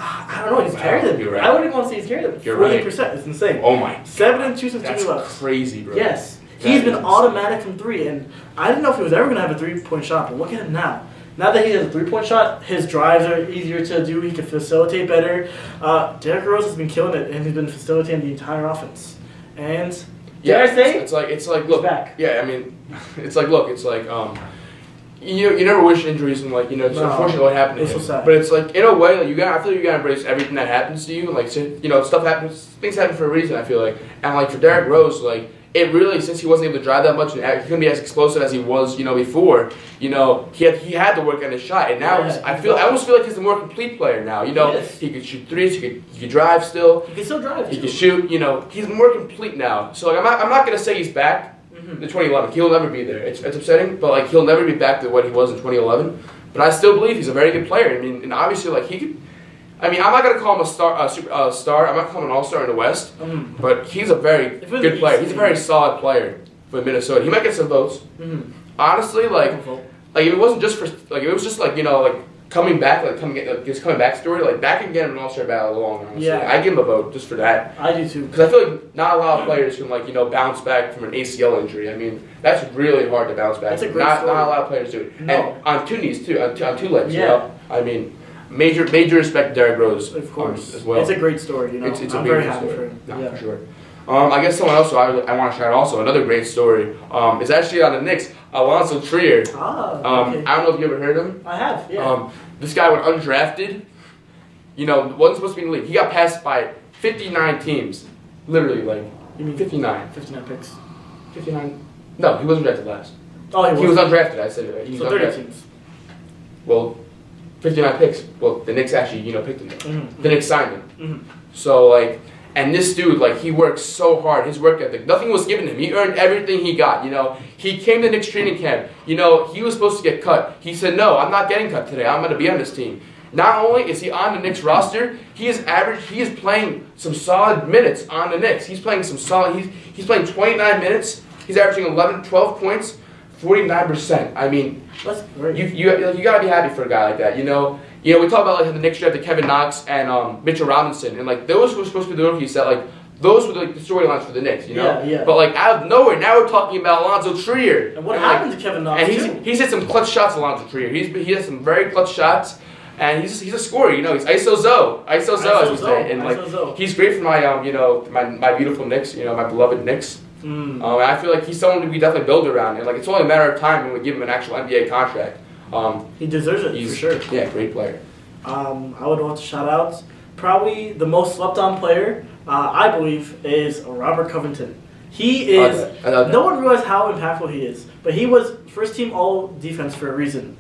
I don't know, he's carried them. You're right. I wouldn't even want to say he's carried them. 48%. It's insane. Oh my. 7-2 since Jimmy left. That's crazy, bro. Yes. He's been automatic from three, and I didn't know if he was ever going to have a three-point shot, but look at him now. Now that he has a three-point shot, his drives are easier to do. He can facilitate better. Derrick Rose has been killing it, and he's been facilitating the entire offense. And it's like look, back. Yeah, I mean, it's like you never wish injuries and it's unfortunately what happened to him. So sad. But it's like in a way I feel you gotta embrace everything that happens to you. Like stuff happens, things happen for a reason. I feel like, and like for Derrick Rose, it really, since he wasn't able to drive that much and he couldn't be as explosive as he was, before, he had to work on his shot, and now I almost feel like he's a more complete player now. He could shoot threes, he could drive still. He can still drive. He can shoot. He's more complete now. So I'm not gonna say he's back. The 2011, he'll never be there. It's upsetting, but he'll never be back to what he was in 2011. But I still believe he's a very good player. I mean, and obviously he could. I mean, I'm not gonna call him a star. I'm not calling him an all-star in the West, but he's a very good player. He's a very solid player for Minnesota. He might get some votes. Honestly, if it wasn't just for it was just coming back, his coming back story, back and get him an all-star battle along. Honestly. Yeah, I give him a vote just for that. I do too. Because I feel like not a lot of players can bounce back from an ACL injury. I mean, that's really hard to bounce back. That's a great not story. a lot of players do it. No. And on two knees too, on two legs. Yeah. I mean, major respect to Derrick Rose. Of course. As well. It's a great story. It's I'm very happy for him. No, for sure. I guess someone else I want to shout also another great story. Is actually on the Knicks, Alonzo Trier. Okay. I don't know if you ever heard of him. I have. Yeah. This guy went undrafted. Wasn't supposed to be in the league. He got passed by 59 teams. Literally, you mean 59? 59 picks. 59? No, he wasn't drafted last. Oh, he was undrafted. I said it. He was 30 teams. Well, 59 picks. Well, the Knicks actually, picked him. Mm-hmm. The Knicks signed him. Mm-hmm. So, and this dude, he worked so hard. His work ethic, nothing was given to him. He earned everything he got. He came to Knicks training camp. He was supposed to get cut. He said, "No, I'm not getting cut today. I'm going to be on this team." Not only is he on the Knicks roster, he is playing some solid minutes on the Knicks. He's playing some solid. He's playing 29 minutes. He's averaging 11, 12 points, 49%. I mean, that's great. You got to be happy for a guy like that. We talk about the Knicks drafted Kevin Knox and Mitchell Robinson, and those were supposed to be the rookies that those were the storylines for the Knicks, Yeah. But out of nowhere, now we're talking about Alonzo Trier. And what happened to Kevin Knox? And he's hit some clutch shots, Alonzo Trier. He has some very clutch shots, and he's a scorer. He's ISO Zo, as we say, and he's great for my beautiful Knicks, my beloved Knicks. And I feel like he's someone we definitely build around, and it's only a matter of time when we give him an actual NBA contract. He deserves it for sure. Yeah, great player. I would want to shout out probably the most slept on player, I believe, is Robert Covington. He is. No one realized how impactful he is, but he was first team all defense for a reason.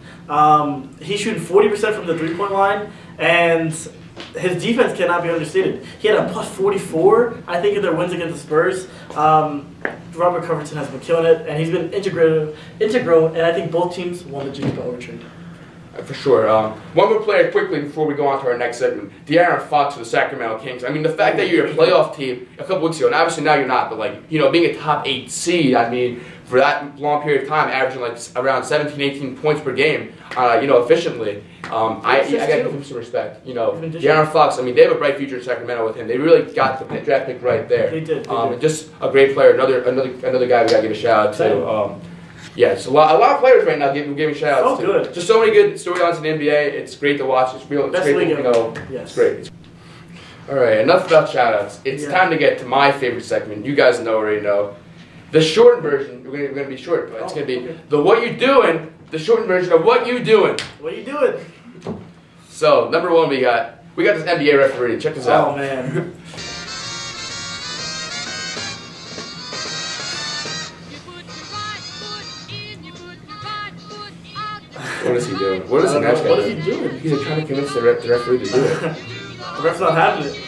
He's shooting 40% from the 3-point line, and his defense cannot be understated. He had a plus 44, I think, in their wins against the Spurs. Robert Covington has been killing it, and he's been integral, and I think both teams won the Jimmy Butler trade. For sure. One more player quickly before we go on to our next segment. De'Aaron Fox for the Sacramento Kings. I mean, the fact that you're a playoff team a couple weeks ago, and obviously now you're not, but being a top 8 seed, I mean, for that long period of time, averaging around 17, 18 points per game, efficiently. I got to give him some respect. De'Aaron Fox, I mean, they have a bright future in Sacramento with him. They really got the draft pick right there. They did. And just a great player. Another guy we got to give a shout out to. Yes, a lot of players right now giving shout outs. So good. Just so many good storylines in the NBA. It's great to watch. It's great. Yes. It's great. All right, enough about shout outs. It's time to get to my favorite segment. You guys already know. The shortened version, we're gonna be short, but it's gonna be the what you doing, the shortened version of what you doing. What you doing? So, number one, we got this NBA referee. Check this out. Oh man. What is he doing? What is the next guy doing? What is he doing? He's trying to convince the referee to do it. The ref's not having it.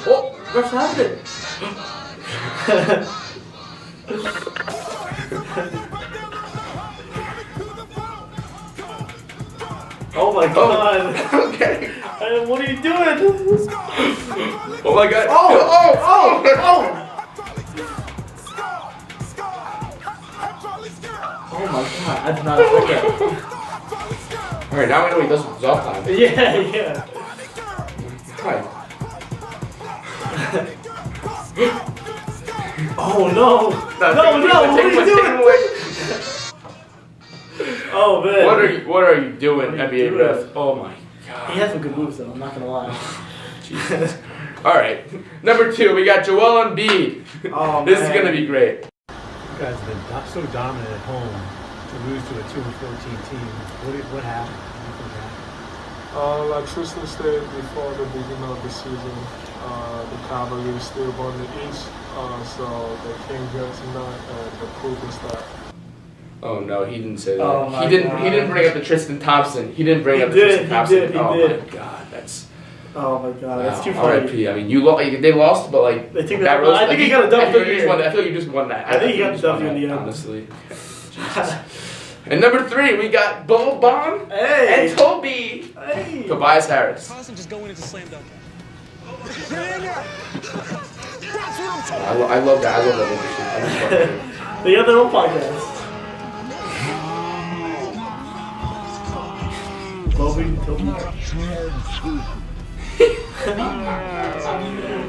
Oh, the ref's having it. Oh my god. Okay. What are you doing? Oh my god. Oh! Oh my god, I did not expect that. Alright, now we know what he does with his off time. Yeah. Hi. Oh no! No, what are you doing? Oh man. What are you doing, NBA ref? Oh my god. He has some good moves though, I'm not gonna lie. Jesus. Alright. Number 2, we got Joel Embiid. Oh, this is gonna be great. You guys have been so dominant at home to lose to a 2-14 team. What happened? Like Tristan stated before the beginning of the season, the Cavaliers still won the East, so they came here tonight and the proof is that. Oh no, he didn't say that. Oh, he didn't bring up the Tristan Thompson. He didn't bring up the Tristan Thompson. Oh my god, that's. Oh my god, that's too funny. funny. I mean, they lost, but like they think that I think he got a W. I feel you just won that. I think he got the W in the end. Honestly. And number 3, we got Boban and Toby. Hey. Tobias Harris. Just go in and just slam dunk. I love that. I love that leadership. They got their own podcast.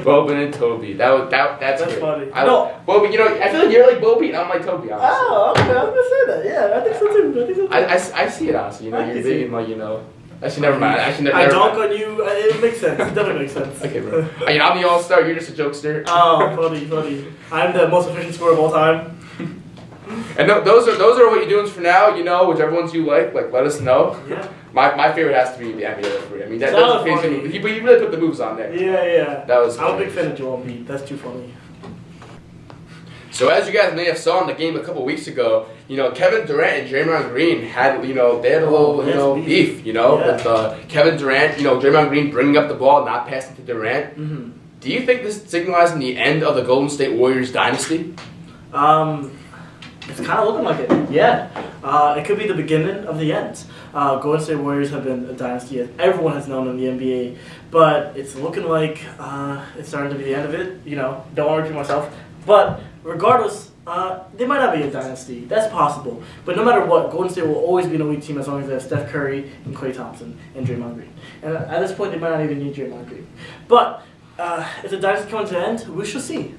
Boban and Toby. That's good. funny. Well, but you know, I feel like you're like Bobby and I'm like Toby. Honestly. Oh, okay. I was gonna say that. Yeah, I think so too. I see it honestly. You know, you're big and like Actually, never mind. I dunk on you. It makes sense. It definitely makes sense. Okay, bro. I mean, I'm the all-star. You're just a jokester. Oh, funny. I'm the most efficient scorer of all time. And those are what you're doing for now. You know, whichever ones you like let us know. Yeah. My favorite has to be the NBA referee. I mean, that's crazy. He really put the moves on there. Yeah. That was. I'm a big fan of Joel Embiid. That's too funny. So as you guys may have saw in the game a couple weeks ago, you know, Kevin Durant and Draymond Green had, they had a little, beef, with Kevin Durant, Draymond Green bringing up the ball, not passing to Durant. Mm-hmm. Do you think this is signalizing the end of the Golden State Warriors dynasty? It's kind of looking like it. Yeah. It could be the beginning of the end. Golden State Warriors have been a dynasty, as everyone has known in the NBA, but it's looking like it's starting to be the end of it. Don't want to repeat myself, but regardless, they might not be a dynasty. That's possible. But no matter what, Golden State will always be an elite team as long as they have Steph Curry and Klay Thompson and Draymond Green. And at this point, they might not even need Draymond Green. But if the dynasty comes to an end, we shall see.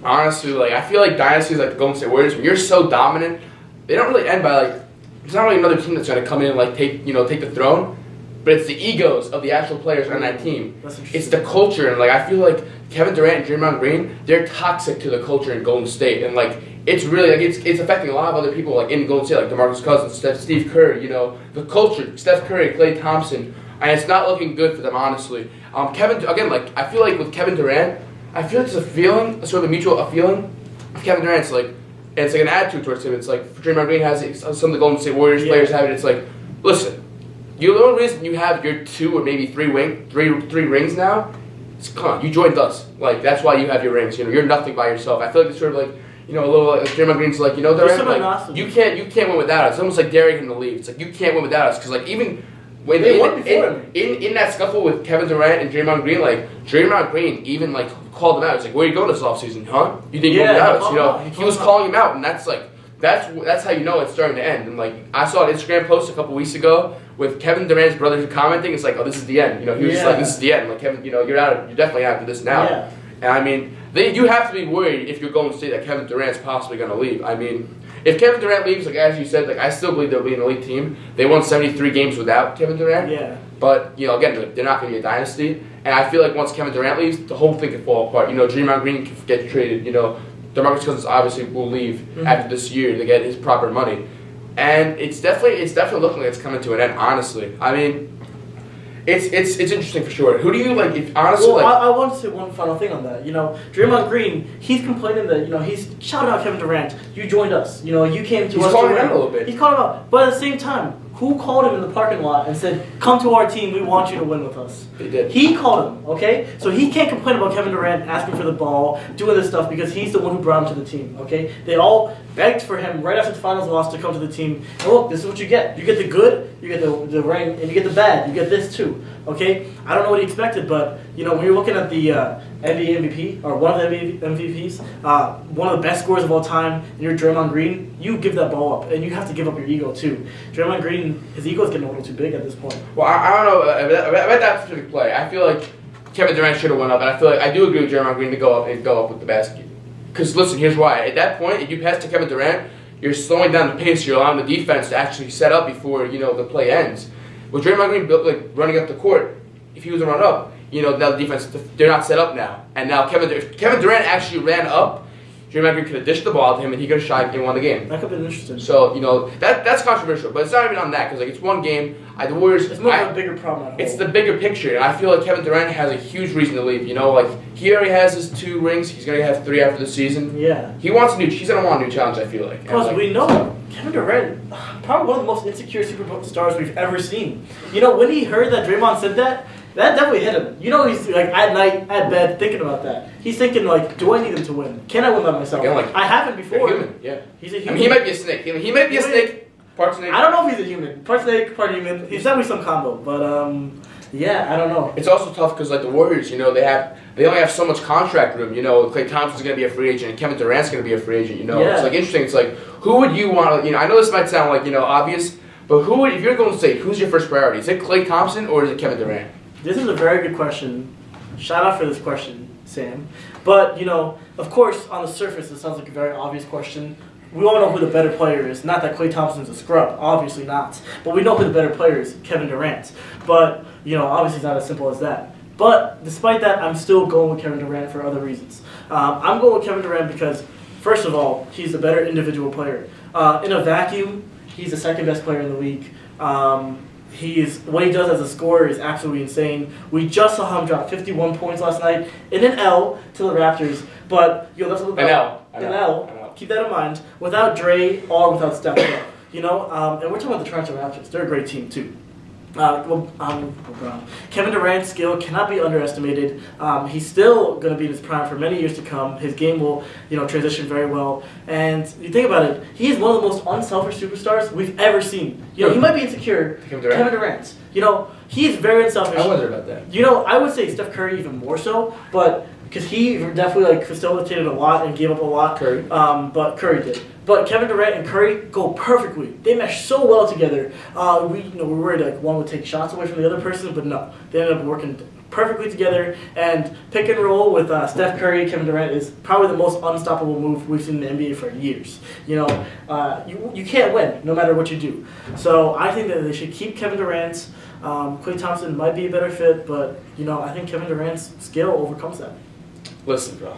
Honestly, I feel like dynasties like the Golden State Warriors, when you're so dominant, they don't really end by there's not really another team that's going to come in and take the throne. But it's the egos of the actual players on that team. It's the culture, and I feel like Kevin Durant and Draymond Green, they're toxic to the culture in Golden State, and it's really it's affecting a lot of other people in Golden State, like DeMarcus Cousins, Steve Kerr. The culture, Steph Curry, Klay Thompson, and it's not looking good for them, honestly. Kevin, again, I feel like with Kevin Durant, I feel it's a feeling, sort of a mutual feeling. With Kevin Durant, it's an attitude towards him. It's Draymond Green has it, some of the Golden State Warriors players have it. It's listen. The only reason you have your 2 or maybe 3 rings now is, come on, you joined us. That's why you have your rings. You're nothing by yourself. I feel like it's sort of a little Draymond Green's Durant, you can't win without us. It's almost like daring him to leave. It's you can't win without us because even when in that scuffle with Kevin Durant and Draymond Green, Draymond Green even called him out. He's where are you going this offseason, huh? You think you're going without us? He was calling him out, and that's how you know it's starting to end. And I saw an Instagram post a couple weeks ago with Kevin Durant's brother commenting. It's this is the end. He was just this is the end. Kevin, you're out. You're definitely out of this now. Yeah. And I mean, you have to be worried if you're going to say that Kevin Durant's possibly going to leave. I mean, if Kevin Durant leaves, as you said, I still believe they'll be an elite team. They won 73 games without Kevin Durant. Yeah. But again, they're not going to be a dynasty. And I feel once Kevin Durant leaves, the whole thing can fall apart. Draymond Green can get traded. DeMarcus Cousins obviously will leave after this year to get his proper money, and it's definitely looking like it's coming to an end. Honestly, I mean, it's interesting for sure. Who do you like? If honestly, I want to say one final thing on that. Draymond Green, he's complaining that he's shouting out Kevin Durant. You joined us. You came to us. He's calling him out a little bit. He's calling him out, but at the same time, Who called him in the parking lot and said, "Come to our team, we want you to win with us"? They did. He called him, okay? So he can't complain about Kevin Durant asking for the ball, doing this stuff, because he's the one who brought him to the team, okay? They all begged for him right after the finals loss to come to the team. And look, this is what you get. You get the good, you get the ring, and you get the bad. You get this too, okay? I don't know what he expected, but, you know, when you're looking at the NBA MVP, or one of the NBA MVPs, one of the best scorers of all time, and you're Draymond Green, you give that ball up, and you have to give up your ego too. Draymond Green, his ego is getting a little too big at this point. Well, I don't know about that specific play. I feel like Kevin Durant should have went up, and I feel like I do agree with Draymond Green to go up with the basket. Because listen, here's why. At that point, if you pass to Kevin Durant, you're slowing down the pace. You're allowing the defense to actually set up before the play ends. With Draymond Green running up the court, if he was to run up, now the defense, they're not set up now. And now if Kevin Durant actually ran up, Draymond Green could have dished the ball to him, and he could have shot and won the game. That could have been interesting. So that's controversial, but it's not even on that because it's one game. The Warriors. It's more of a bigger problem. It's the bigger picture, and I feel like Kevin Durant has a huge reason to leave. He already has his 2 rings. He's gonna have 3 after the season. Yeah. He's gonna want a new challenge. I feel like. Because we know Kevin Durant, probably one of the most insecure superstars we've ever seen. When he heard that Draymond said that definitely hit him. He's at night, at bed, thinking about that. He's thinking do I need him to win? Can I win by myself? I haven't before. Human, yeah. He's a human. I mean, he might be a snake. He might be a snake. Part snake. I don't know if he's a human. Part snake, part human. He's definitely some combo. But yeah, I don't know. It's also tough because the Warriors, they only have so much contract room. Klay Thompson's gonna be a free agent, and Kevin Durant's gonna be a free agent. Yeah. It's interesting. It's who would you want? I know this might sound obvious, but if you're going to say who's your first priority? Is it Klay Thompson or is it Kevin Durant? This is a very good question. Shout out for this question, Sam. But, of course, on the surface, it sounds like a very obvious question. We all know who the better player is. Not that Klay Thompson's a scrub. Obviously not. But we know who the better player is, Kevin Durant. But, obviously it's not as simple as that. But, despite that, I'm still going with Kevin Durant for other reasons. I'm going with Kevin Durant because, first of all, he's the better individual player. In a vacuum, he's the second best player in the league. What he does as a scorer is absolutely insane. We just saw him drop 51 points last night in an L to the Raptors. But that's an L. Keep that in mind. Without Dre or without Steph, and we're talking about the Toronto Raptors. They're a great team too. Kevin Durant's skill cannot be underestimated. He's still going to be in his prime for many years to come. His game will, transition very well. And you think about it, he is one of the most unselfish superstars we've ever seen. He might be insecure. Kevin Durant. He is very unselfish. I wonder about that. I would say Steph Curry even more so, but because he definitely facilitated a lot and gave up a lot. Curry. But Curry did. But Kevin Durant and Curry go perfectly. They mesh so well together. We were worried one would take shots away from the other person, but no, they ended up working perfectly together. And pick and roll with Steph Curry, Kevin Durant is probably the most unstoppable move we've seen in the NBA for years. You can't win no matter what you do. So I think that they should keep Kevin Durant. Klay Thompson might be a better fit, but I think Kevin Durant's skill overcomes that. Listen, bro.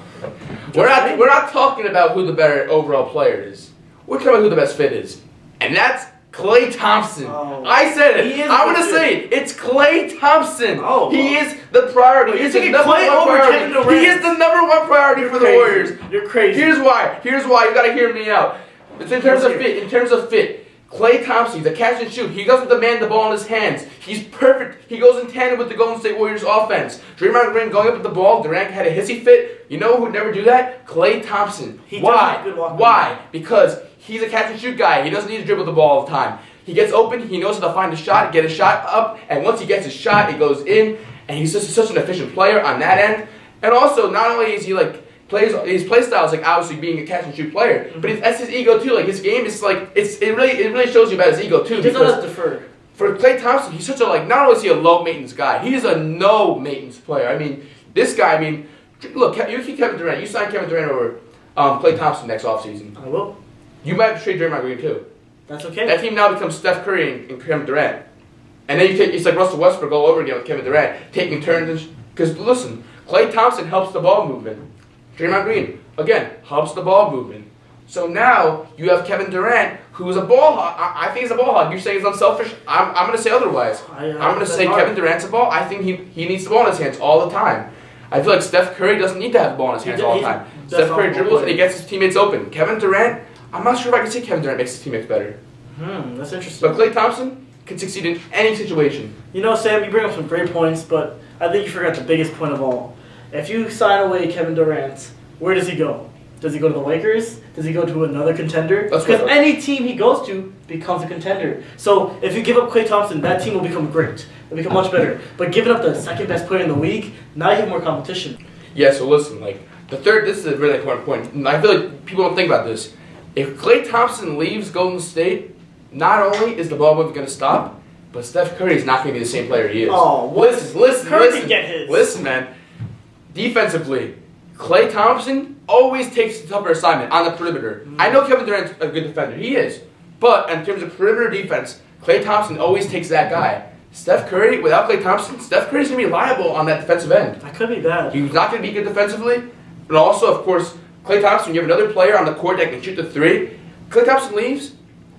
We're not talking about who the better overall player is. We're talking about who the best fit is, and that's Klay Thompson. Oh. I said it. I'm gonna say it. It's Klay Thompson. Oh, he is the priority. He's the number Klay one over priority. Kevin Durant. He is the number one priority for the Warriors. You're crazy. Here's why. You gotta hear me out. It's in terms of fit. Klay Thompson, he's a catch and shoot. He doesn't demand the ball in his hands. He's perfect. He goes in tandem with the Golden State Warriors offense. Draymond Green going up with the ball. Durant had a hissy fit. You know who would never do that? Klay Thompson. Why? Because he's a catch and shoot guy. He doesn't need to dribble the ball all the time. He gets open. He knows how to find a shot, get a shot up, and once he gets his shot, it goes in. And he's just such an efficient player on that end. And also, not only is he his play style is obviously being a catch and shoot player, but that's his ego too. His game is it really shows you about his ego too. He doesn't defer. For Klay Thompson, he's such a not only is he a low maintenance guy, he is a no maintenance player. I mean, this guy. Look, you keep Kevin Durant. You sign Kevin Durant over Klay Thompson next offseason. I will. You might trade Draymond Green too. That's okay. That team now becomes Steph Curry and Kevin Durant, and then it's like Russell Westbrook all over again with Kevin Durant taking turns. Because listen, Klay Thompson helps the ball movement. Draymond Green, again, helps the ball movement. So now you have Kevin Durant, who's a ball hog. I think he's a ball hog. You're saying he's unselfish. I'm going to say otherwise. I'm going to say Kevin Durant's a ball. I think he needs the ball in his hands all the time. I feel like Steph Curry doesn't need to have the ball in his hands all the time. Steph Curry dribbles and he gets his teammates open. Kevin Durant, I'm not sure if I can say Kevin Durant makes his teammates better. That's interesting. But Klay Thompson, can succeed in any situation. You know, Sam, you bring up some great points, but I think you forgot the biggest point of all. If you sign away Kevin Durant, where does he go? Does he go to the Lakers? Does he go to another contender? Because any team he goes to becomes a contender. So if you give up Klay Thompson, that team will become great. It'll become much better. But giving up the second best player in the league, now you have more competition. Yeah, so listen, like, this is a really important point. And I feel like people don't think about this. If Klay Thompson leaves Golden State, not only is the ball movement going to stop, but Steph Curry is not going to be the same player he is. Oh, listen, can get his. Listen, man. Defensively, Klay Thompson always takes the tougher assignment on the perimeter. I know Kevin Durant's a good defender. He is. But in terms of perimeter defense, Klay Thompson always takes that guy. Steph Curry, without Klay Thompson, Steph Curry's going to be liable on that defensive end. That could be bad. He's not going to be good defensively. And also, of course, Klay Thompson, you have another player on the court that can shoot the three. Klay Thompson leaves,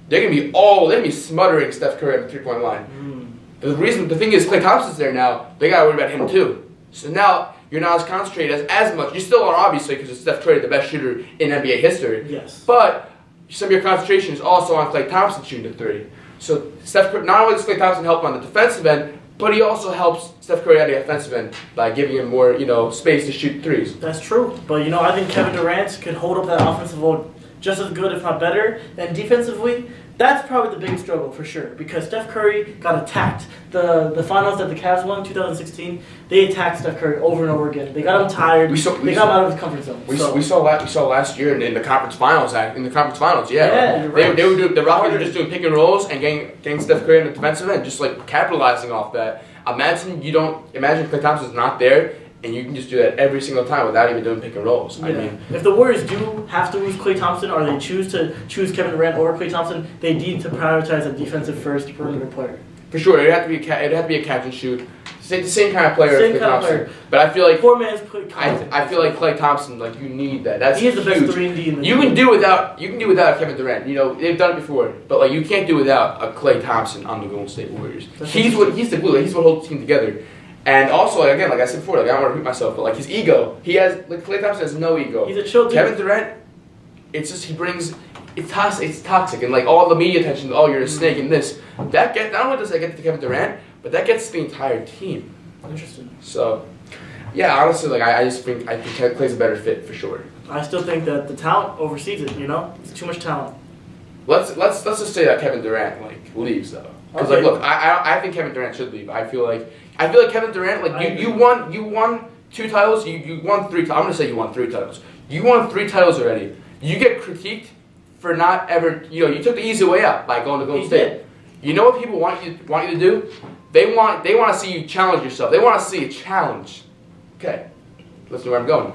they're going to be smothering Steph Curry at the three-point line. The thing is, Klay Thompson's there now. They got to worry about him too. So now you're not as concentrated as much. You still are, obviously, because Steph Curry, the best shooter in NBA history. Yes. But some of your concentration is also on Klay Thompson shooting the three. So Steph Curry, not only does Klay Thompson help on the defensive end, but he also helps Steph Curry on the offensive end by giving him more, space to shoot threes. That's true. But, I think Kevin Durant could hold up that offensive load just as good, if not better. And defensively, that's probably the biggest struggle for sure. Because Steph Curry got attacked. The finals that the Cavs won in 2016, they attacked Steph Curry over and over again. They got him tired. They got him out of his comfort zone. We saw last year in the conference finals. Yeah, you're right. The Rockets were just doing pick and rolls and getting Steph Curry on the defensive end, just like capitalizing off that. Imagine Klay Thompson's not there, and you can just do that every single time without even doing pick and rolls. Yeah. I mean, if the Warriors do have to lose Klay Thompson, or they choose Kevin Durant over Klay Thompson, they need to prioritize a defensive first perimeter player. For sure, it'd have to be a catch and shoot. The same kind of player as Klay Thompson. But I feel like I feel like Klay Thompson, like, you need that. That's he is the huge. best 3-and-D in the You can do without Kevin Durant. They've done it before, but like, you can't do without a Klay Thompson on the Golden State Warriors. He's the glue. He's what holds the team together. And also, like I said before, like, I don't want to repeat myself, but like, his ego. Klay Thompson has no ego. He's a chill dude. Kevin Durant, it's just it's toxic, and like, all the media attention, you're a snake and this. Not only does that get to Kevin Durant, but that gets the entire team. Interesting. So, yeah, honestly, like, I think Klay's a better fit for sure. I still think that the talent oversees it. It's too much talent. Let's just say that Kevin Durant leaves though, because look, I think Kevin Durant should leave. I feel like Kevin Durant, you won 2 titles, you won 3. I'm gonna say you won 3 titles. You won 3 titles already. You get critiqued for not ever, you took the easy way out by going to Golden State. You know what people want you to do? They want to see you challenge yourself. They want to see a challenge. Okay, listen to where I'm going.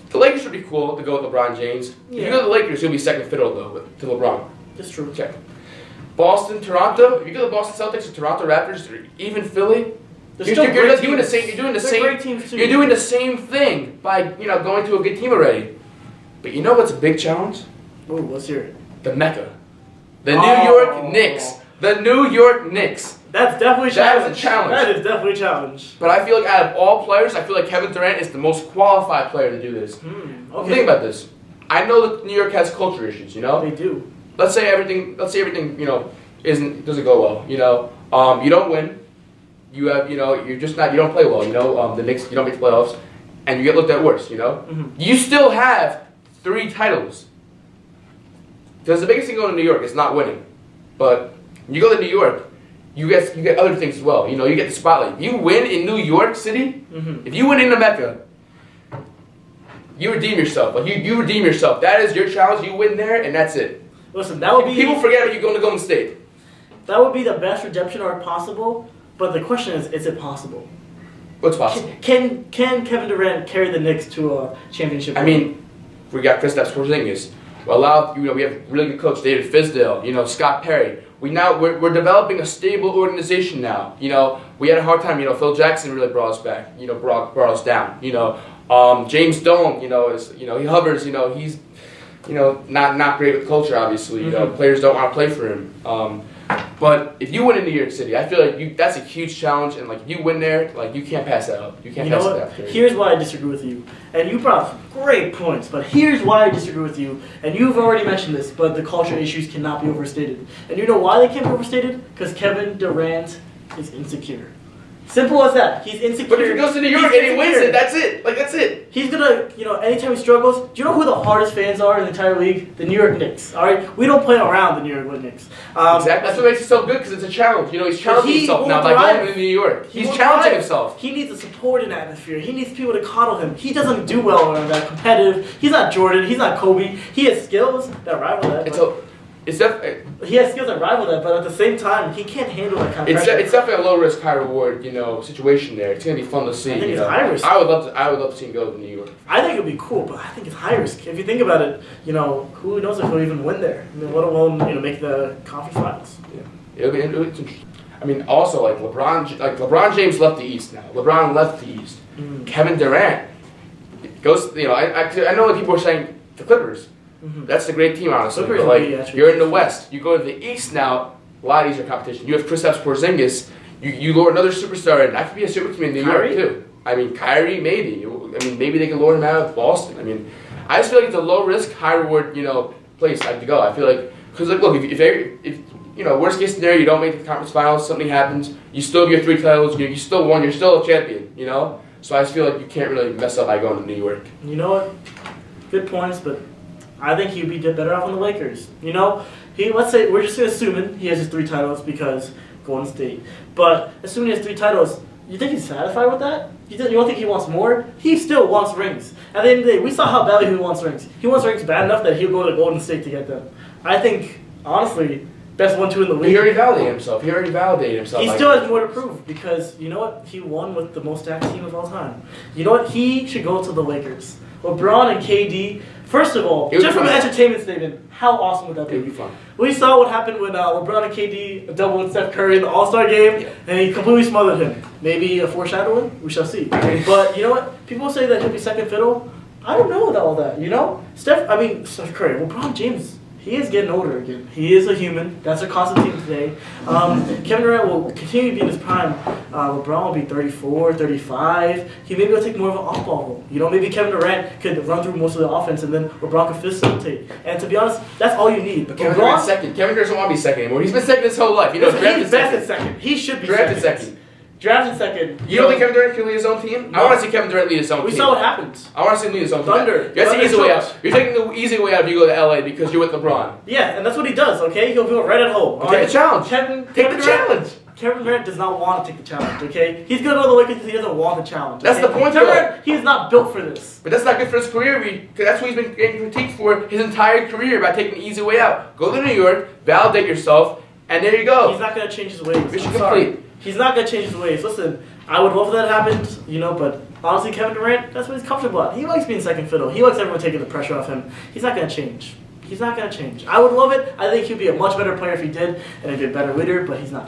The Lakers would be cool to go with LeBron James. Yeah. If you go to the Lakers, you'll be second fiddle though to LeBron. That's true. Okay. Boston, Toronto. If you go to the Boston Celtics or Toronto Raptors or even Philly, you're doing the same thing by going to a good team already. But you know what's a big challenge? Ooh, let's hear it. The Mecca. The New York Knicks. The New York Knicks. That's definitely a challenge. That is a challenge. That is definitely a challenge. But I feel like out of all players, I feel like Kevin Durant is the most qualified player to do this. Okay. Think about this. I know that New York has culture issues, They do. Let's say everything doesn't go well, you don't win. You have, you don't play well, the Knicks, you don't make the playoffs, and you get looked at worse, You still have 3 titles. Because the biggest thing going to New York is not winning. But when you go to New York, you get other things as well. You get the spotlight. If you win in New York City, if you win in the Mecca, you redeem yourself. Like, you redeem yourself. That is your challenge. You win there, and that's it. Listen, that would be... People forget about you going to Golden State. That would be the best redemption arc possible, but the question is it possible? What's possible? Can Kevin Durant carry the Knicks to a championship? I mean, we got Kristaps Porzingis. We have a really good coach, David Fizdale, Scott Perry. We're developing a stable organization now. We had a hard time. Phil Jackson really brought us back. Brought us down. James Dolan. He hovers. He's not great with culture. Obviously, players don't want to play for him. But if you win in New York City, I feel like that's a huge challenge, and like if you win there, like you can't pass that up. You can't pass it up. Here's why I disagree with you. And you brought up great points, but here's why I disagree with you. And you've already mentioned this, but the culture issues cannot be overstated. And you know why they can't be overstated? Because Kevin Durant is insecure. Simple as that. He's insecure. But if he goes to New York and he wins it, that's it. Like, that's it. He's gonna, anytime he struggles, do you know who the hardest fans are in the entire league? The New York Knicks. All right, we don't play around the New York Knicks. Exactly. That's what makes it so good, because it's a challenge. He's challenging himself now by going to New York. He's challenging himself. He needs a supporting atmosphere. He needs people to coddle him. He doesn't do well around that competitive. He's not Jordan. He's not Kobe. He has skills that rival that. He has skills that rival that, but at the same time, he can't handle that kind of pressure. It's definitely a low risk, high reward, situation there. It's gonna be fun to see. I think it's high risk. I would love to see him go to New York. I think it'd be cool, but I think it's high risk. If you think about it, who knows if he'll even win there? Let alone make the conference finals. Yeah, it's interesting. I mean, also LeBron James left the East now. LeBron left the East. Kevin Durant goes. I know people are saying the Clippers. That's a great team, honestly. But you're in the West. You go to the East now. A lot easier competition. You have Kristaps Porzingis. You lure another superstar, and that could be a super team in New York too. I mean, Kyrie maybe. Maybe they can lure him out of Boston. I just feel like it's a low risk, high reward, place to go. I feel like because look, if worst case scenario, you don't make the conference finals, something happens, you still have your 3 titles, you still won, you're still a champion. So I just feel like you can't really mess up by going to New York. You know what? Good points, but I think he'd be better off on the Lakers. Let's say we're just assuming he has his 3 titles because Golden State. But assuming he has 3 titles, you think he's satisfied with that? You don't think he wants more? He still wants rings. At the end of the day, we saw how badly he wants rings. He wants rings bad enough that he'll go to Golden State to get them. I think, honestly, best 1-2 in the league. He already validated himself. He still has more to prove because you know what? He won with the most stacked team of all time. You know what? He should go to the Lakers. LeBron and KD. First of all, just from an entertainment statement, how awesome would that be? It would be fun. We saw what happened when LeBron and KD doubled Steph Curry in the All-Star game, and he completely smothered him. Maybe a foreshadowing? We shall see. But you know what? People say that he'll be second fiddle. I don't know about all that, Steph Curry, LeBron James, he is getting older again. He is a human. That's a constant team today. Kevin Durant will continue to be in his prime. LeBron will be 34, 35. He maybe will take more of an off-ball role. Maybe Kevin Durant could run through most of the offense, and then LeBron could facilitate. And to be honest, that's all you need. But Kevin Durant's second. Kevin Durant doesn't want to be second anymore. He's been second his whole life. He's best at second. He should be drafted second. Drafted second. You don't think Kevin Durant can lead his own team? No. I want to see Kevin Durant lead his own team. We saw what happened. I want to see him lead his own team. Thunder. That's the easy way out. You're taking the easy way out if you go to LA because you're with LeBron. Yeah, and that's what he does, okay? He'll do it right at home. Take the challenge. Take the challenge. Kevin Durant does not want to take the challenge, okay? He's going to go to the Lakers because he doesn't want the challenge. That's the point, Kevin Durant, he is not built for this. But that's not good for his career. That's what he's been getting critiqued for his entire career, by taking the easy way out. Go to New York, validate yourself, and there you go. He's not going to change his ways. Mission complete. He's not going to change his ways. Listen, I would love if that happened, but honestly, Kevin Durant, that's what he's comfortable at. He likes being second fiddle. He likes everyone taking the pressure off him. He's not going to change. He's not going to change. I would love it. I think he'd be a much better player if he did, and he'd be a better leader, but he's not.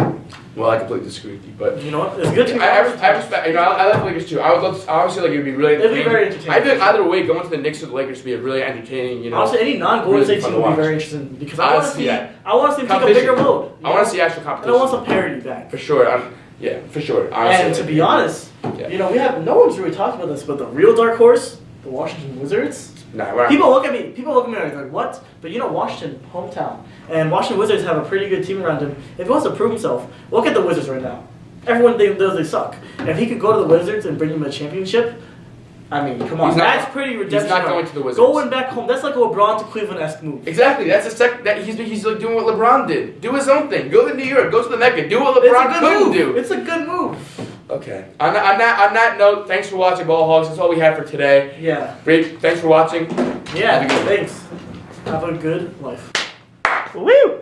Well, I completely disagree with you, but you know what? It's good to be I respect. I like the Lakers too. I would love to, obviously, it'd be really entertaining. It'd be very entertaining. I think either way, going to the Knicks or the Lakers would be a really entertaining. Honestly, any non-Golden State team would be very interesting because I want to see him take a bigger load. I want to see actual competition. And I want some parity back. For sure. Yeah, for sure. Honestly, and to be honest, we have no one's really talked about this, but the real dark horse, the Washington Wizards. Nah, people look at me like, what? But Washington, hometown. And Washington Wizards have a pretty good team around him. If he wants to prove himself, look at the Wizards right now. Everyone knows they suck. And if he could go to the Wizards and bring them a championship, come on. That's pretty redemption. He's not going to the Wizards. Going back home, that's like a LeBron to Cleveland-esque move. Exactly. That's he's like doing what LeBron did. Do his own thing. Go to New York. Go to the Mecca. Do what LeBron couldn't do. It's a good move. Okay. On that note, thanks for watching Ballaholics. That's all we have for today. Yeah. Great. Thanks for watching. Yeah. Thanks. Have a good life. Woo!